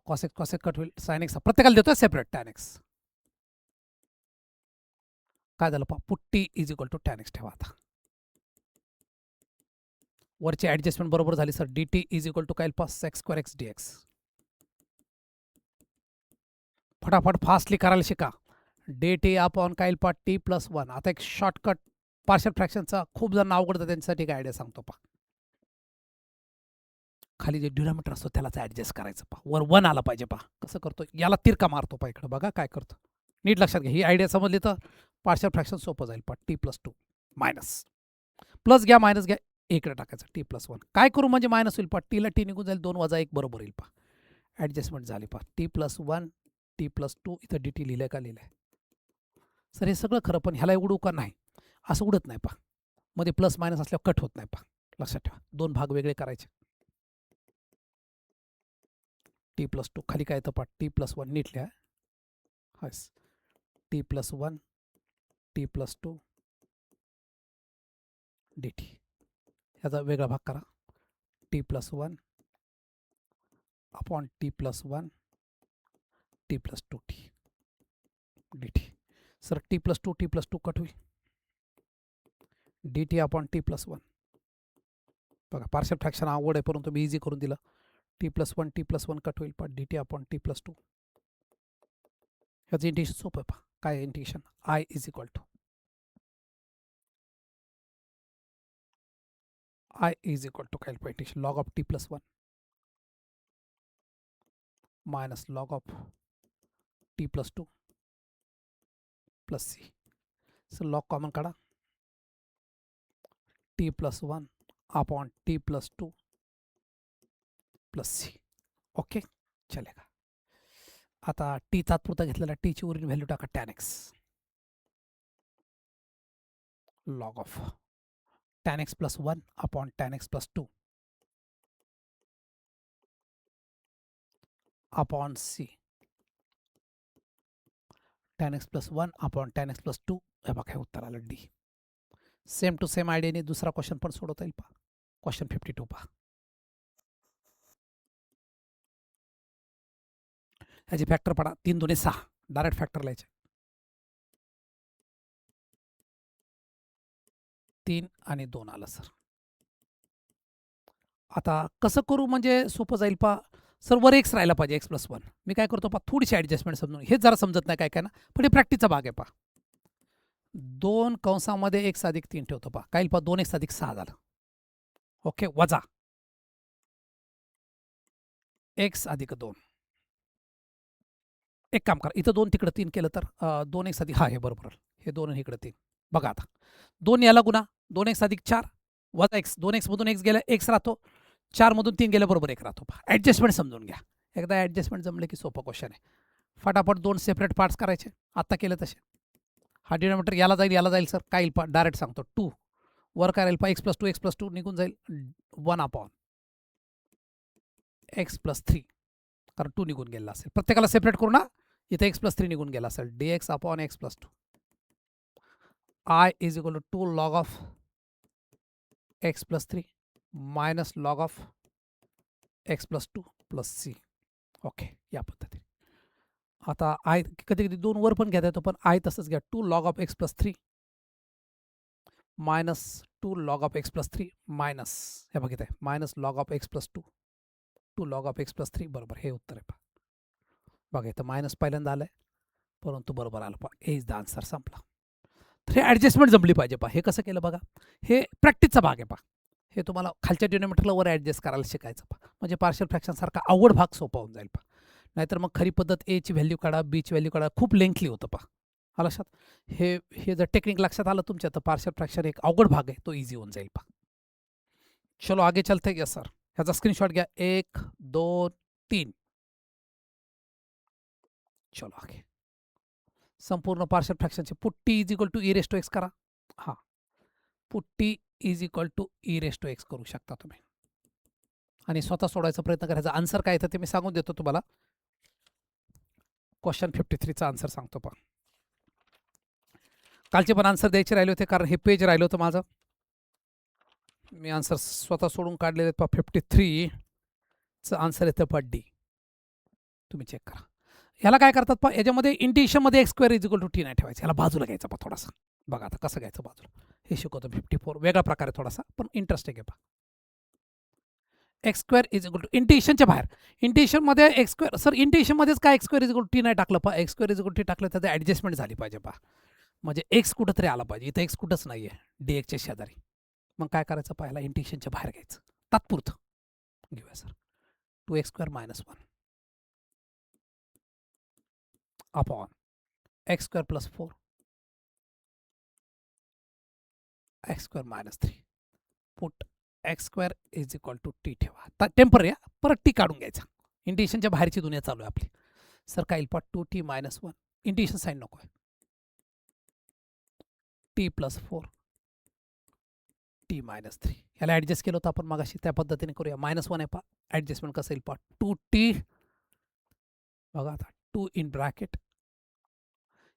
कॉस एक्स कट होईल साइन एक्स प्रत्येकाला देतोय सेपरेट टॅन एक्स काय झालं पहा put t is equal to tan x ठेवा आता वरची ॲडजस्टमेंट बरोबर झाली sir d t is equal to काय पहा sec square x d x फटाफट फास्टली करायला शिका डी टी अपॉन काय पहा टी प्लस 1 आता एक शॉर्टकट पार्शियल फ्रॅक्शनचा खूप जण अवघडतं त्यांच्यासाठी एक आयडिया सांगतो पहा खाली जे डिनॉमिनेटर असतो त्यालाच ॲडजस्ट करायचं पहा वर 1 आला पाहिजे पहा कसं करतो याला तिरका मारतो पहा इकडं बघा काय करतो नीट लक्षात घ्या ही आयडिया समजली तर पार्शियल फ्रॅक्शन सोपं जाईल पहा टी प्लस 2 मायनस प्लस घ्या मायनस घ्या इकडे टाकायचं टी प्लस 1 काय करू म्हणजे मायनस होईल पहा टीला टी निघून जाईल 2 वजा 1 बरोबर येईल पहा ॲडजस्टमेंट झाली पहा टी प्लस 1 टी प्लस 2 इथं डी टी लिहिलं का लिहिलं सर हे सगळं खरं पण ह्याला उडू का नाही असं उडत नाही पहा मध्ये प्लस मायनस असल्यावर कट होत नाही पहा लक्षात ठेवा 2 भाग वेगळे करायचे टी प्लस 2 खाली काय येतं पहा टी प्लस 1 नीट लिहा हस t plus 1 t plus 2 d t ह्याचा वेगळा भाग करा t plus 1 upon t plus 1 t plus 2 t D t sir t plus 2 cut होईल d t upon t plus 1 बघा पार्शियल फ्रॅक्शन आवड आहे परंतु मी इझी करून दिलं टी प्लस 1 कट होईल पण d t upon t plus 2 ह्याचं इंटिग्रेशन सोपं आहे पहा. काय integration? I is equal to काय integration log of t plus 1 minus log of t plus 2 plus c. Sir log common काढा. T plus 1 upon t plus 2 plus c. Okay, चलेगा. आता टी तात्पुरता घेतलेला टीची उरीन व्हॅल्यू टाका tan x. Log of tan x plus 1 upon tan x plus 2 upon c. Tan x plus 1 upon tan x plus 2. हे बघा, हे उत्तर आलं डी. सेम टू सेम आयडियाने दुसरा क्वेश्चन पण सोडवता येईल पहा. क्वेश्चन 52 पहा. ह्याचे फॅक्टर पडा. 3 2 6 डायरेक्ट फॅक्टर लिहायचे. 3 आणि 2 आलं सर. आता कसं करू म्हणजे सोपं जाईल पहा. सर वर एक्स राहिला पाहिजे, एक्स प्लस 1. मी काय करतो पहा, थोडीशी ॲडजस्टमेंट समजून. हे जरा समजत नाही काय काय ना, पण हे प्रॅक्टिसचा भाग आहे पहा. 2 कंसामध्ये एक्स अधिक 3 ठेवतो पहा. काय पहा, 2 एक्स अधिक 6 झालं. ओके, वजा एक्स अधिक 2. एक काम करा, इथं 2 तिकडं 3 केलं तर 2 एक्स अधिक, हा हे बरोबर, हे 2 इकडं 3. बघा आता 2 याला गुणा, 2 एक्स अधिक 4 वजा एक्स. 2 एक्स मधून एक्स गेला, एक्स राहतो. 4 मधून 3 गेल्या बरोबर 1 राहतो. ॲडजस्टमेंट समजून घ्या. एकदा ॲडजस्टमेंट जमले की सोपं क्वेश्चन आहे. फटाफट 2 सेपरेट पार्ट्स करायचे. आत्ता केलं तसे. हा डिनॉमिनेटर याला जाईल सर. काय येईल डायरेक्ट सांगतो, 2 वर काय राहील पहा, एक्स प्लस 2 निघून जाईल. 1 अपॉन एक्स प्लस 3, कारण 2 निघून गेला असेल. प्रत्येकाला सेपरेट करू ना. इथे एक्स प्लस 3 निघून गेला असेल. D x upon x plus 2. I is equal to 2 log of x plus 3 minus log of x plus 2 plus c. Okay, या पद्धतीने. आता आय कधी कधी 2 वर पण घेता येतो, पण आय तसंच घ्या. 2 log of x plus 3 minus 2 log of x plus 3 minus, हे बघित आहे, minus log of x plus 2 2 log of x plus 3. बरोबर, हे उत्तर आहे पहा. बघा इथं मायनस पहिल्यांदा आलंय, परंतु बरोबर आलं पहा. ए इज द आन्सर. संपला. तर हे ॲडजस्टमेंट जमली पाहिजे पहा. हे कसं केलं बघा, हे प्रॅक्टिसचा भाग आहे पहा. हे तुम्हाला खालच्या डिनॉमिनेटरला वर ॲडजस्ट करायला शिकायचं पहा. म्हणजे पार्शियल फ्रॅक्शनसारखा अवघड भाग सोपा होऊन जाईल पहा. नाहीतर मग खरी पद्धत एची व्हॅल्यू काढा, बीची व्हॅल्यू काढा, खूप लेंथली होतं पहा. आलं लक्षात. हे जर टेक्निक लक्षात आलं तुमच्या, तर पार्शियल फ्रॅक्शन एक अवघड भाग आहे, तो इझी होऊन जाईल पहा. चलो आगे चलते. Yes sir. ह्याचा स्क्रीनशॉट घ्या. 1 2 3. चलो आगे. संपूर्ण पार्शियल फ्रॅक्शनचे put t is equal to e raise to x करा. हां, put t is equal to e raise to x करू शकता तुम्ही. आणि स्वतः सोडायचा प्रयत्न करायचा. आन्सर काय येतं ते मी सांगून देतो तुम्हाला. क्वेश्चन 53चा आन्सर सांगतो पहा. कालचे पण आन्सर द्यायचे राहिले होते, कारण हे पेज राहिलं होतं माझं. मी आन्सर स्वतः सोडून काढलेले आहेत पहा. 53चं आन्सर येतं पहा डी. तुम्ही चेक करा. ह्याला काय करतात पहा, याच्यामध्ये इंटिग्रेशनमध्ये x square is equal to t नाही ठेवायचं. ह्याला बाजूला घ्यायचं पहा थोडासा. बघा आता कसं घ्यायचं बाजूला, हे शिकवतो. 54 वेगळा प्रकारे थोडासा, पण इंटरेस्टिंग आहे पहा. X square is equal to इंटिग्रेशनच्या बाहेर. इंटिग्रेशनमध्ये एक्स स्क्वेअर, सर इंटिग्रेशनमध्येच काय x square is equal to t नाही टाकलं पहा. X square is equal to t टाकलं, तर ॲडजस्टमेंट झाली पाहिजे पहा. म्हणजे एक्स कुठंतरी आला पाहिजे. इथं एक्स कुठंच नाही आहे, डी एक्सच्या शेजारी. मग काय करायचं पाहायला, इंटिग्रेशनच्या बाहेर घ्यायचं. तात्पुरतं घेऊया sir. 2x square minus 1 upon x square plus 4 x square minus 3. Put x square is equal to t ठेवा. आता टेम्पररी, परत टी काढून घ्यायचा. इंटिग्रेशनच्या बाहेरची दुनिया चालू आहे आपली. सर काय येईल पहा, 2t मायनस 1. इंटिग्रेशन साईन नको आहे. T plus 4 T minus 3. ह्याला ॲडजस्ट केलं होतं आपण मागाशी, त्या पद्धतीने करूया. -1 आहे पहा. ॲडजस्टमेंट कसं येईल पहा, 2t. बघा आता 2 इन ब्रॅकेट,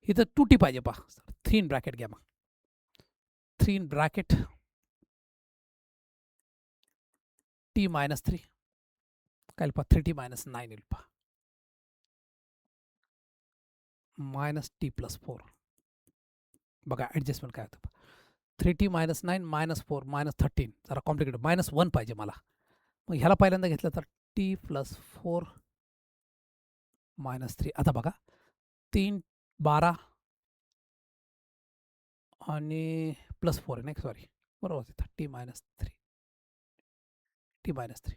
इथं 2t पाहिजे पहा. 3 इन ब्रॅकेट घ्या. मग 3 इन ब्रॅकेट t मायनस 3 काय पहा, 3t मायनस 9 येईल पहा. Minus T plus 4. बघा ॲडजस्टमेंट काय होतं. 3t minus 9 minus 4 minus 13. जरा कॉम्प्लिकेटेड. -1 पाहिजे मला. मग ह्याला पहिल्यांदा घेतलं तर t प्लस 4 मायनस 3. आता बघा 3 12 आणि प्लस 4 आहे नाही सॉरी बरोबर तिथं T minus 3 T minus 3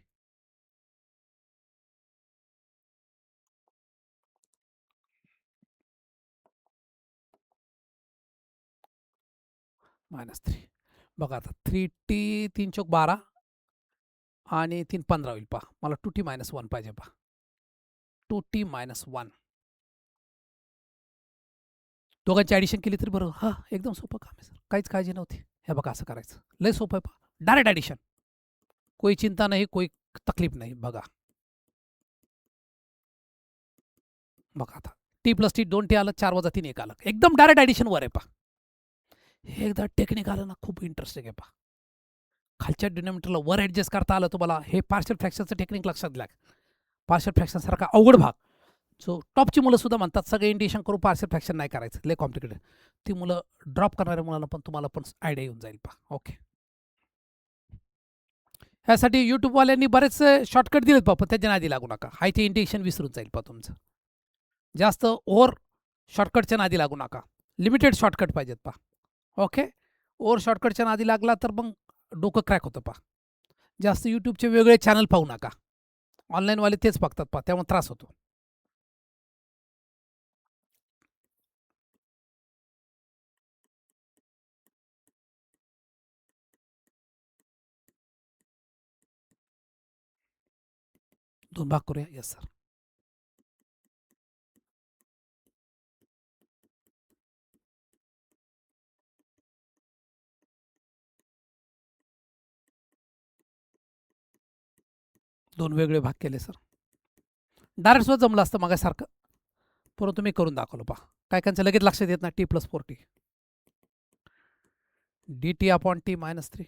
minus 3 बघा आता 3t 3 चौक 12 आणि 3 15 होईल पहा मला 2t मायनस 1 पाहिजे पहा 2t मायनस 1 दोघांची ॲडिशन केली तरी बरोबर हां एकदम सोपं काम आहे सर काहीच काळजी नव्हती हे बघा असं करायचं लय सोपं आहे पहा डायरेक्ट ॲडिशन कोई चिंता नाही कोई तकलीफ नाही बघा बघा आता टी प्लस टी 2t आलं 4 वजा 3 1 आलं एकदम डायरेक्ट ॲडिशन वर आहे पहा हे एकदा टेक्निक आलं ना खूप इंटरेस्टिंग आहे पहा खालच्या डिनॉमिनेटरला वर ॲडजस्ट करता आलं तुम्हाला हे पार्शियल फ्रॅक्शनचं टेक्निक लक्षात घ्या पार्शियल फ्रॅक्शनसारखा अवघड भाग जो टॉपची मुलं सुद्धा म्हणतात सगळे इंडिशन करून पार्शियल फ्रॅक्शन नाही करायचं लय कॉम्प्लिकेटेड ती मुलं ड्रॉप करणाऱ्या मुलांना पण तुम्हाला पण आयडिया येऊन जाईल पहा ओके ह्यासाठी यूट्यूबवाल्यांनी बरेच शॉर्टकट दिलेत पहा पण त्याच्या नादी लागू नका हाय ते इंडिशन विसरून जाईल पहा तुमचं जास्त ओव्हर शॉर्टकटच्या नादी लागू नका लिमिटेड शॉर्टकट पाहिजेत पहा ओके ओव्हर शॉर्टकटच्या नादी लागला तर मग डोकं क्रॅक होतं पहा जास्त यूट्यूबचे वेगळे चॅनल पाहू नका ऑनलाईनवाले तेच बघतात पहा त्यामुळे त्रास होतो दोन भाग करूया येस सर दोन वेगळे भाग केले सर डायरेक्ट सुद्धा जमलं असतं मागासारखं परंतु मी करून दाखवलं पहा काय कांचं लगेच लक्षात येत नाही T plus 4t dt upon T minus 3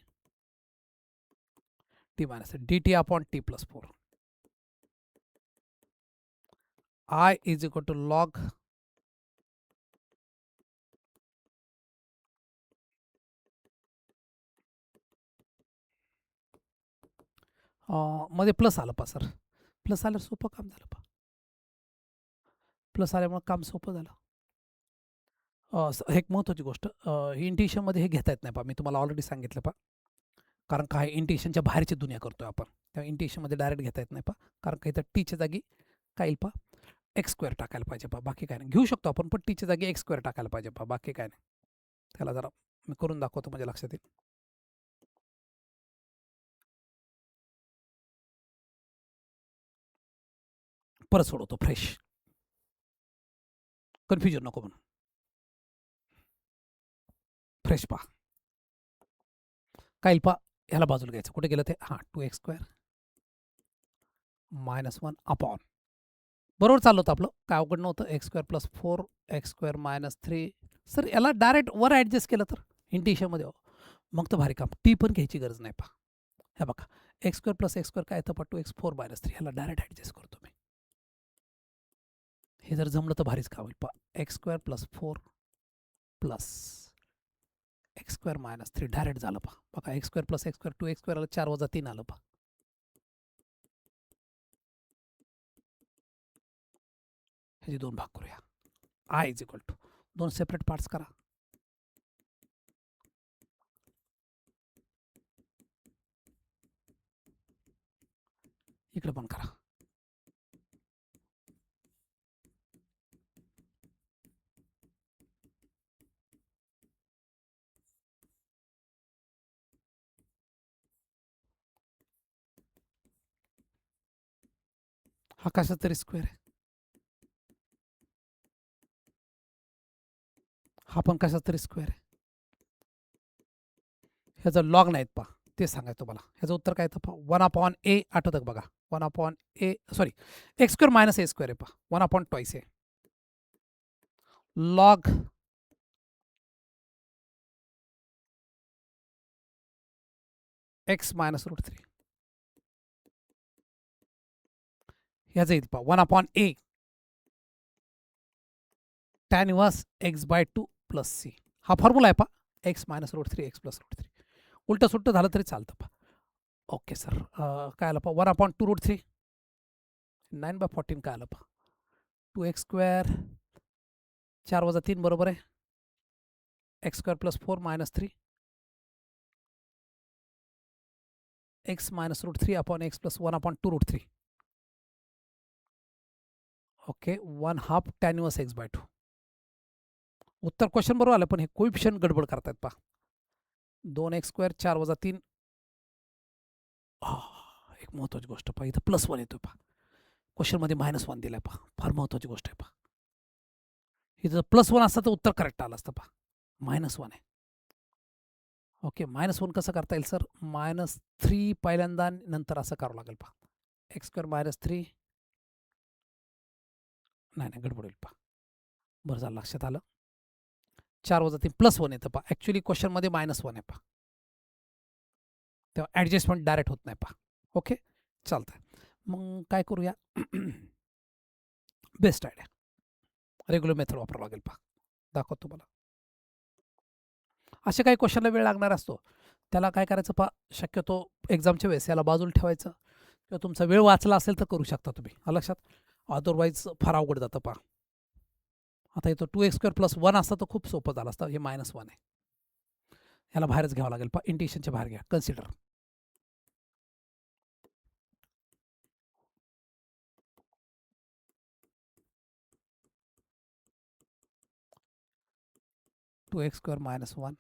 T minus dt upon t plus 4 I is equal to log मध्ये प्लस आलं पहा सर प्लस आल्यावर सोपं काम झालं पहा प्लस आल्यामुळे काम सोपं झालं एक महत्त्वाची गोष्ट इंटिशनमध्ये हे घेता येत नाही पहा मी तुम्हाला ऑलरेडी सांगितलं पहा कारण काय इंटिशनच्या बाहेरची दुनिया करतोय आपण त्या इंटिशनमध्ये डायरेक्ट घेता येत नाही पहा कारण काही तर टीच्या जागी काय येईल पहा एक्स स्क्वेअर टाकायला पाहिजे पहा बाकी काय नाही घेऊ शकतो आपण पण टीच्या जागी एक्स स्क्वेअर टाकायला पाहिजे पहा बाकी काय नाही त्याला जरा मी करून दाखवतो म्हणजे लक्षात येईल परत सोडवतो फ्रेश कन्फ्युजन नको म्हणून फ्रेश पहा काय पहा ह्याला बाजूला घ्यायचं कुठे गेलं ते हां 2x स्क्वेअर -1 अपॉन बरोबर चाललं होतं आपलं काय अवघड नव्हतं x square plus 4 x square minus 3 sir याला डायरेक्ट वर ॲडजस्ट केलं तर इंटिशनमध्ये मग तर भारी काम टी पण घ्यायची गरज नाही पहा हे बघा x square plus x square काय येतं पहा 2x 4 मायनस 3 ह्याला डायरेक्ट ॲडजस्ट करतो मी हे जर जमलं तर भारीच का होईल पहा x square plus 4 plus x square minus 3 direct झालं पहा बघा x square plus x square 2x square आलं 4 वजा 3 आलं पहा ह्याचे दोन भाग करूया I इज इक्वल टू दोन सेपरेट पार्ट्स करा इकडे पण करा हा कशा तरी स्क्वेअर आहे हा पण कशा तरी स्क्वेअर आहे ह्याचं लॉग नाहीत पहा ते सांगायचं तुम्हाला ह्याचं उत्तर काय येतं पहा 1 अपॉन ए आठवतं बघा 1 upon a sorry x square minus a square आहे पहा 1 upon twice a log x minus √3 ह्याचं येईल पहा 1 upon a tan inverse x by 2 plus c हा फॉर्म्युला आहे पहा एक्स मायनस √3 एक्स प्लस √3 उलटं सुट्टं झालं तरी चालतं पहा ओके सर काय आलं पहा 1 अपॉन 2√3 9/14 काय आलं पहा 2x स्क्वेअर 4 वजा 3 बरोबर आहे x square plus 4 minus 3 x minus root 3 upon x plus 1 upon 2 root 3. Okay 1/2 tan inverse x by 2. उत्तर क्वेश्चन बरोबर आलं पण हे कोइफिशियंट गडबड करतायत पहा. 2x² 4 वजा 3. एक महत्वाची गोष्ट पहा इथं +1 येतोय पहा. क्वेश्चनमध्ये -1 दिलाय पहा. फार महत्वाची गोष्ट आहे पहा. इथं +1 असतं तर उत्तर करेक्ट आलं असतं पहा. -1 आहे. ओके -1 कसं करता येईल सर? -3 पहिल्यांदा नंतर असं करावं लागेल पहा. x² -3 नाही गडबड होईल पहा. बरं झालं लक्षात आलं. 4 वजा 3 +1 येतं पहा. ॲक्च्युली क्वेश्चनमध्ये -1 आहे पहा. तेव्हा ॲडजस्टमेंट डायरेक्ट होत नाही पहा. ओके चालतंय. मग काय करूया? बेस्ट आयडिया रेग्युलर मेथड वापरावं लागेल पहा. दाखवतो तुम्हाला. असे काही क्वेश्चनला वेळ लागणार असतो त्याला काय करायचं पहा. शक्यतो एक्झामच्या वेळेस याला बाजूला ठेवायचं किंवा तुमचा वेळ वाचला असेल तर करू शकता तुम्ही. लक्षात. अदरवाईज फार अवघड जातं पहा. आता इथं 2x² प्लस 1 असतं तर खूप सोपं झालं असतं. हे -1 आहे. ह्याला बाहेरच घ्यावं लागेल पहा. इंटिग्रेशनच्या बाहेर घ्या. कन्सिडर. -2x² -1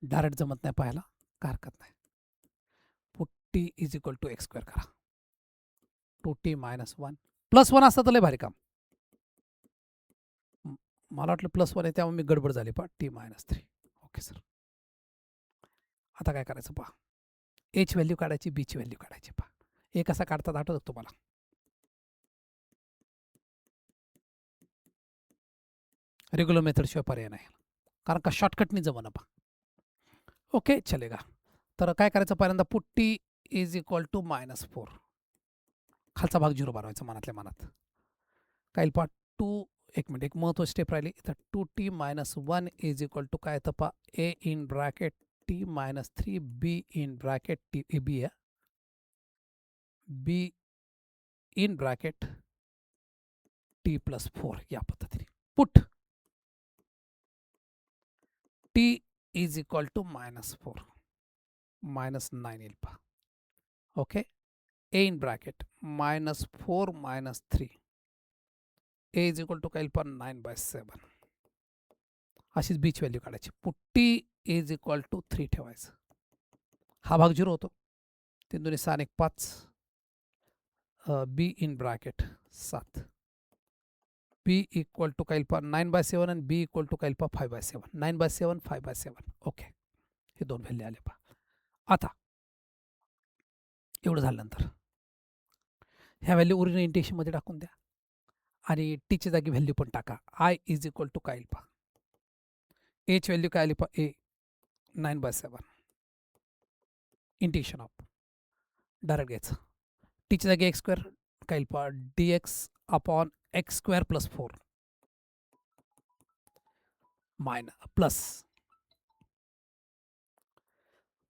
डायरेक्ट जमत नाही पाहायला काय हरकत नाही. Put t is equal to x² करा. 2t -1 +1 असतं तर लय भारी काम. मला वाटलं +1 आहे त्यामुळे मी गडबड झाली पहा. t -3. Okay sir. आता काय करायचं पहा. एच व्हॅल्यू काढायची बी ची व्हॅल्यू काढायची पहा. ए कसा काढतात आठवतं तुम्हाला? रेग्युलर मेथड शिवाय पर्याय नाही कारण का शॉर्टकटनी जमना पहा. ओके चलेगा. तर काय करायचं पहिल्यांदा put t is equal to -4. खालचा भाग 0 बनवायचा मनातल्या मनात. काय पहा 2 एक मिनिट एक महत्वाची स्टेप राहिली. इथं 2t -1 इज इक्वल टू काय येतं पहा. a in bracket t -3 b in bracket t b आहे. b इन ब्रॅकेट t + 4 या पद्धतीने. Put t is equal to -4 -9 येईल पहा. Okay a in bracket -4 -3 a is equal to काय येईल पहा 9/7. अशीच बीची व्हॅल्यू काढायची. Put t is equal to 3 ठेवायचं. हा भाग 0 होतो. 3 2 6 1 5 b in bracket 7 b equal to काय पहा 9/7 आणि b इक्वल टू काय पहा 5/7. 9/7 5/7. ओके हे दोन व्हॅल्यू आले पहा. आता एवढं झाल्यानंतर ह्या व्हॅल्यू ओरिजिनल इंटिग्रेशनमध्ये टाकून द्या आणि टीच्या जागी व्हॅल्यू पण टाका. i इज इक्वल टू काय पहा. एच व्हॅल्यू काय आली पहा. ए 9/7 इंटिग्रेशन ऑफ डायरेक्ट घ्यायचं. टीच्या जागी x² काय पहा dx अपॉन x² + 4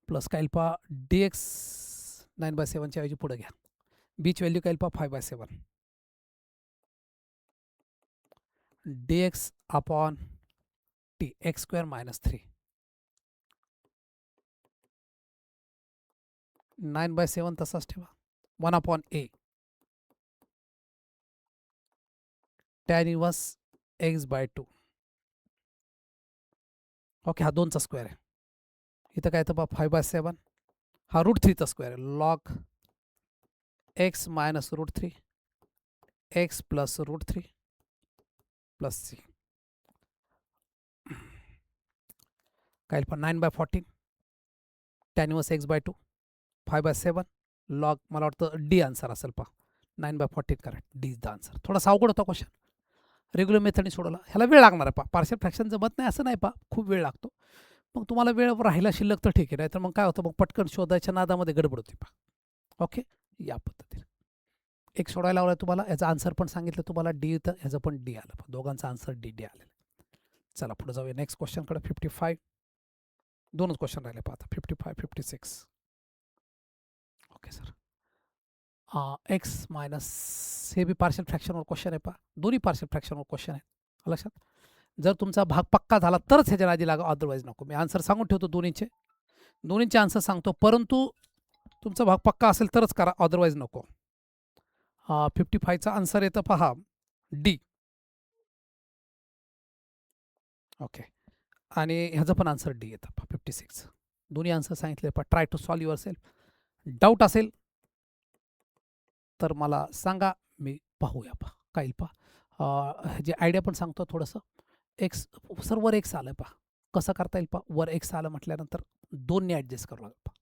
प्लस काय पहा dx 9/7च्या ऐवजी पुढे घ्या. बीची व्हॅल्यू काय पहा 5/7 dx अपॉन t x² -3 9/7 तसाच ठेवा. 1 upon a tan inverse x by 2. Okay हा 2चा स्क्वेअर आहे. इथं काय येतं पहा 5/7 हा √3चा स्क्वेअर आहे. Log x minus √3 x plus √3 plus c काय पण 9/14 tan inverse x by 2 5/7 log मला वाटतं डी आन्सर असेल पहा. 9/14 correct. D is the answer. थोडासा अवघड होता क्वेश्चन. रेग्युलर मेथडने सोडवला. ह्याला वेळ लागणार आहे पहा. पार्शियल फ्रॅक्शन जमत नाही असं नाही पहा. खूप वेळ लागतो. मग तुम्हाला वेळ राहिला शिल्लक तर ठीक आहे. नाही तर मग काय होतं मग पटकन शोधायच्या नादामध्ये गडबड होती पहा. ओके या पद्धतीने एक सोडायला लावला तुम्हाला. याचा आन्सर पण सांगितलं तुम्हाला डी तर ह्याचं पण डी आलं. दोघांचा आन्सर डी डी आलेलं. चला पुढे जाऊया नेक्स्ट क्वेश्चनकडे. 55 दोनच क्वेश्चन राहिले पहा आता. 55 56 ओके सर. x - हे बी पार्शियल फ्रॅक्शनवर क्वेश्चन आहे पहा, दोन्ही पार्शियल फ्रॅक्शनवर क्वेश्चन आहे लक्षात. जर तुमचा भाग पक्का झाला तरच ह्याच्या नादी लागा, अदरवाईज नको. मी आन्सर सांगून ठेवतो दोन्हीचे आन्सर सांगतो, परंतु तुमचा भाग पक्का असेल तरच करा, अदरवाईज नको. 55चा आन्सर येतं पहा डी. ओके, आणि ह्याचं पण आन्सर डी येतं पहा 56. दोन्ही आन्सर सांगितले पहा. Try to solve yourself. Doubt असेल तर मला सांगा, मी पाहूया पहा काय येईल पहा. जे आयडिया पण सांगतो थोडंसं. एक्स सर वर एक्स आलं पहा, कसं करता येईल पहा. वर एक्स आलं म्हटल्यानंतर 2ने ॲडजस्ट करावं लागेल पहा.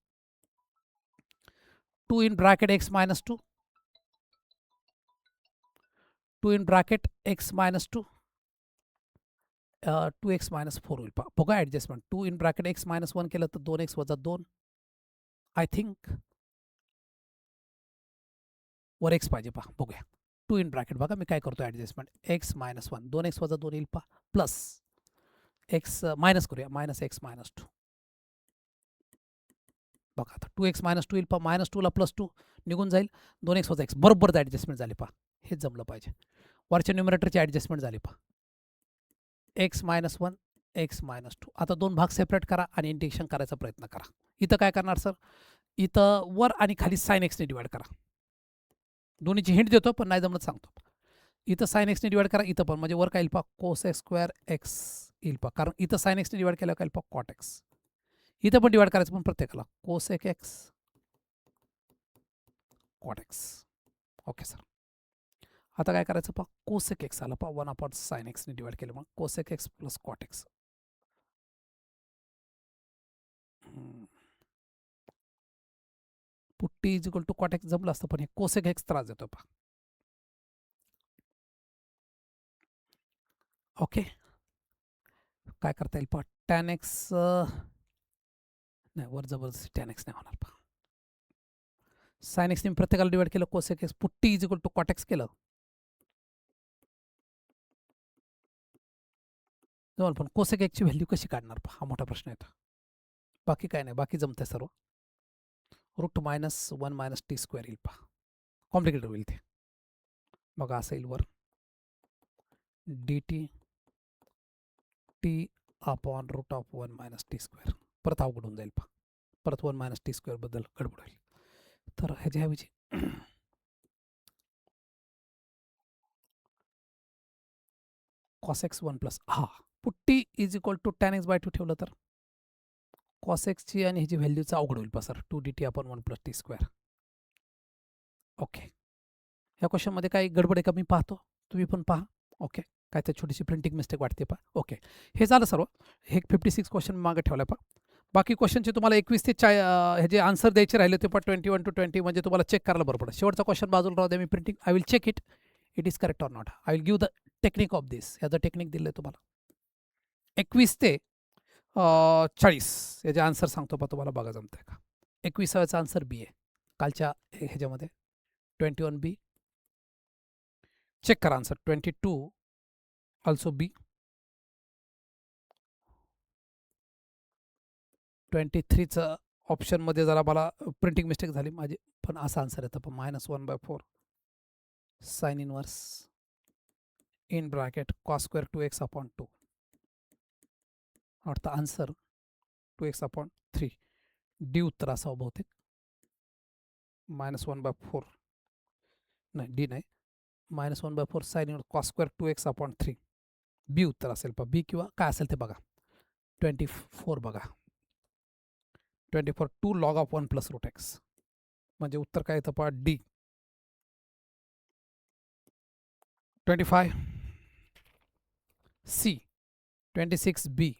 2 in bracket x minus 2, 2 in bracket x minus 2, 2x minus 4 होईल पहा. बघा adjustment. 2 in bracket x minus 1 केलं तर 2x वजा 2. आय थिंक वर एक्स पाहिजे पहा, बघूया. 2 इन ब्रॅकेट बघा मी काय करतो ॲडजस्टमेंट. एक्स मायनस 1, 2x वजा 2 येईल पहा, प्लस एक्स मायनस करूया, मायनस एक्स मायनस 2. बघा आता 2x मायनस 2 येईल पहा, मायनस 2ला प्लस 2 निघून जाईल, 2x वजा एक्स बरोबर ॲडजस्टमेंट झाली पहा. हेच जमलं पाहिजे. वरच्या न्युमरेटरची ॲडजस्टमेंट झाली पहा. X minus 1, x minus 2. आता दोन भाग सेपरेट करा आणि इंटिग्रेशन करायचा प्रयत्न करा. इथं काय करणार सर, इथं वर आणि खाली साइन एक्सने डिवाइड करा. दोन्हीची हिंट देतो पण नाही जमलं सांगतो. इथं साइन एक्सने डिवाइड करा, इथं पण, म्हणजे वर काय येईल पहा कोस एक्स स्क्वेअर एक्स येईल पहा, कारण इथं साइन एक्सने डिवाइड केलं काय येईल पहा कॉट एक्स. इथं पण डिवाइड करायचं पण प्रत्येकाला कोस एक x cot x. Okay sir. आता काय करायचं पहा, कोसेक एक्स आला पहा, 1 अपॉन साइन एक्सने डिवाइड केलं मग cosec x plus cot x. Put t is equal to cot x जमलं असतं, पण हे कोसेक एक्स त्रास देतो पहा. ओके, काय करता येईल पहा, टॅन एक्स नाही, वर जबरदस्ती टॅन एक्स नाही होणार पहा. साइन एक्सने प्रत्येकाला डिवाइड केलं, cosec x put t is equal to cot x केलं जवळ, पण कोसेक एक्सची व्हॅल्यू कशी काढणार पहा, हा मोठा प्रश्न येतो. बाकी काय नाही, बाकी जमतंय सर्व. Root minus 1 minus t square येईल पहा, कॉम्प्लिकेटेड होईल ते. बघा असं येईल वर d t t upon root of 1 minus t square. परत अवघड होऊन जाईल पहा, परत 1 मायनस टी स्क्वेअर बद्दल गडबड होईल. तर ह्याच्याऐवजी कॉस एक्स 1 प्लस, हा put t is equal to tan x by 2 ठेवलं तर कॉस एक्सची आणि ह्याची व्हॅल्यूचं अवघड होईल पहा sir. 2 d t upon 1 plus T square. Okay, ह्या क्वेश्चनमध्ये काही गडबड आहे का मी पाहतो, तुम्ही पण पहा. ओके, काय तर छोटीशी प्रिंटिंग मिस्टेक वाटते पहा. ओके, हे झालं सर्व. हे 56 क्वेश्चन मागे ठेवलं पहा. बाकी क्वेश्चनचे तुम्हाला 21 ते हे जे आन्सर द्यायचे राहिले ते पण 21 to 20, म्हणजे तुम्हाला चेक करायला बरं पडेल. शेवटचा क्वेश्चन बाजूला राहू द्या, मी printing I will check it is correct or not. I will give the technique of this. ह्याचं टेक्निक दिलं आहे तुम्हाला. 21 ते 40 याचे आन्सर सांगतो पहा, तुम्हाला बघा जमतंय का. 21चा आन्सर बी आहे कालच्या ह्याच्यामध्ये. 21 बी, चेक करा आन्सर. 22 also B. 23चं ऑप्शनमध्ये जरा मला प्रिंटिंग मिस्टेक झाली माझी, पण असा आन्सर येतं पण -1/4 sine inverse in bracket cos square 2x upon 2. वाटतं आन्सर 2x अपॉन 3. डी उत्तर असावं बहुतेक. -1/4 नाही, डी नाही, -1/4 sine inverse cos square 2x upon 3. बी उत्तर असेल पहा, बी किंवा काय असेल ते बघा. 24 बघा, 24 2 log of 1 plus root x, म्हणजे उत्तर काय येतं पहा D. 25 C, 26 B,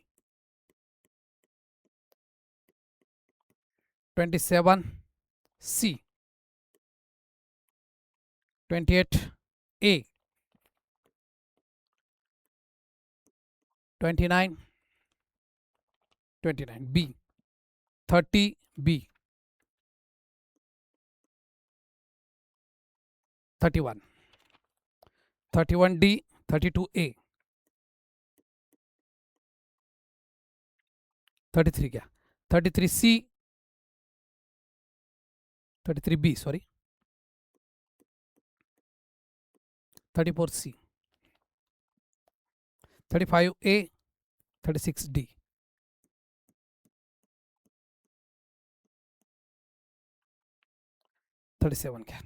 27 C, 28 A, 29 B, 30 B, 31 D, 32 A, 33 घ्या, 33 सी, 33 बी, सॉरी 34C, 35A, 36D. 37 घ्या.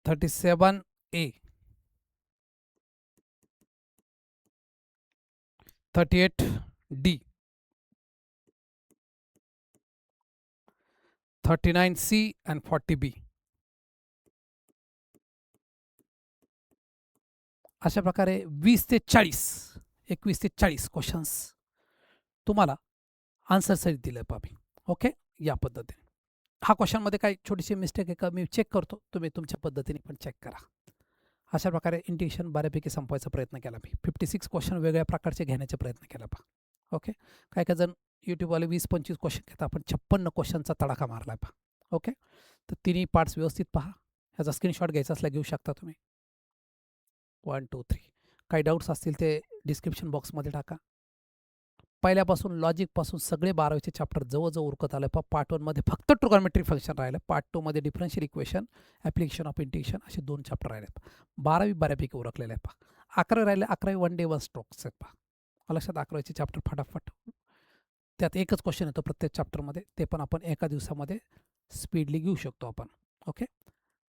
37A, 38D, 39C and 40B. अशा प्रकारे 20 ते 40, 21 ते 40 क्वेश्चन्स तुम्हाला आन्सर सहित दिलं पाहिजे. ओके, या पद्धतीने. हा क्वेश्चनमध्ये काही छोटीशी मिस्टेक आहे का मी चेक करतो, तुम्ही तुमच्या पद्धतीने पण चेक करा. अशा प्रकारे इंटिग्रेशन बऱ्यापैकी संपवायचा प्रयत्न केला मी. 56 क्वेश्चन वेगळ्या प्रकारचे घेण्याचा प्रयत्न केला पहा. ओके, काही काही जण यूट्यूबवाले 20-25 क्वेश्चन घेतात, आपण 56 क्वेश्चनचा तडाखा मारला पहा. ओके, तर तिन्ही पार्ट्स व्यवस्थित पहा. ह्याचा स्क्रीनशॉट घ्यायचा असला घेऊ शकता तुम्ही. 1, 2, 3. काही डाऊट्स असतील ते डिस्क्रिप्शन बॉक्समध्ये टाका. पहिल्यापासून लॉजिकपासून सगळे 12वीचे चॅप्टर जवळजवळ उरकत आलं पहा. पार्ट 1 मध्ये फक्त ट्रिगोनोमेट्रिक फंक्शन राहिलं, पार्ट 2 मध्ये differential equation, application of integration, असे 2 चॅप्टर राहिले. 12वी बऱ्यापैकी उरकलेलं आहे पहा. 11वी राहिले, 11वी 1 डे 1 स्ट्रोक्स आहेत पहा. लक्षात, 11वीचे चॅप्टर फटाफट, त्यात एकच क्वेश्चन येतो प्रत्येक चॅप्टरमध्ये, ते पण आपण एका दिवसामध्ये स्पीडली घेऊ शकतो आपण. ओके,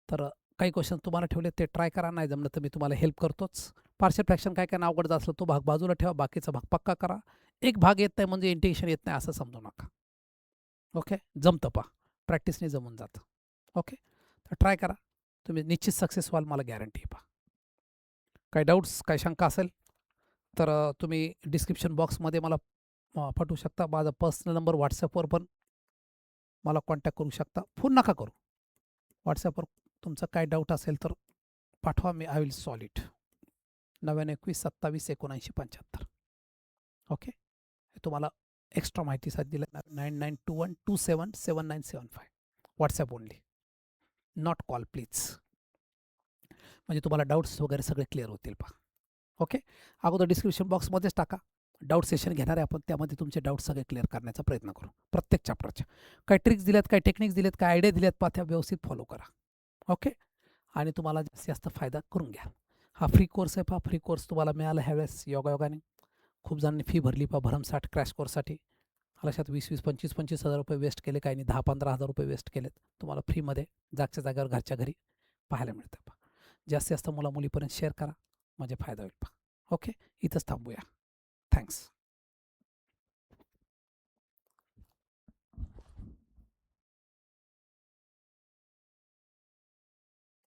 तर काही क्वेश्चन तुम्हाला ठेवले ते ट्राय करा, नाही जमलं तर मी तुम्हाला हेल्प करतोच. पार्शियल फ्रॅक्शन काय काय अवघड असलं तो भाग बाजूला ठेवा, बाकीचा भाग पक्का करा. एक भाग येत नाही म्हणजे इंटिग्रेशन येत नाही असं समजू नका. ओके, जमतं पहा, प्रॅक्टिसने जमून जातं. ओके, तर ट्राय करा, तुम्ही निश्चित सक्सेस व्हाल, मला गॅरंटी आहे पहा. काही डाऊट्स, काही शंका असेल तर तुम्ही डिस्क्रिप्शन बॉक्समध्ये मला पाठवू शकता. माझा पर्सनल नंबर व्हॉट्सॲपवर पण मला कॉन्टॅक्ट करू शकता. फोन नका करू, व्हॉट्सॲपवर तुमचा काय डाऊट असेल तर पाठवा, मी I will solve it. 9921 27 79 75. Okay, तुम्हाला एक्स्ट्रा माहितीसाठी दिलं 9921277975. WhatsApp only, not call please, म्हणजे तुम्हाला डाऊट्स वगैरे सगळे क्लिअर होतील पहा. ओके, अगोदर डिस्क्रिप्शन बॉक्समध्येच टाका, डाऊट सेशन घेणार आहे आपण, त्यामध्ये तुमचे डाऊट सगळे क्लिअर करण्याचा प्रयत्न करू. प्रत्येक चॅप्टरच्या काही ट्रिक्स दिल्यात, काही टेक्निक्स दिलेत, काही आयडिया दिल्यात पहा, त्या व्यवस्थित फॉलो करा. ओके, आणि तुम्हाला जास्तीत जास्त फायदा करून घ्या. हा फ्री कोर्स आहे पहा, फ्री कोर्स तुम्हाला मिळाला ह्यावेळेस योगायोगाने. खूप जणांनी फी भरली पहा भरमसाठ क्रॅश कोर्ससाठी. लक्षात, 20-20, 25-25 हजार रुपये वेस्ट केले, काही 10-15 हजार रुपये वेस्ट केलेत. तुम्हाला फ्रीमध्ये जागच्या जागेवर घरच्या घरी पाहायला मिळतं पहा. जास्तीत जास्त मुला मुलीपर्यंत शेअर करा, म्हणजे फायदा होईल पहा. ओके, इथंच थांबूया. थँक्स.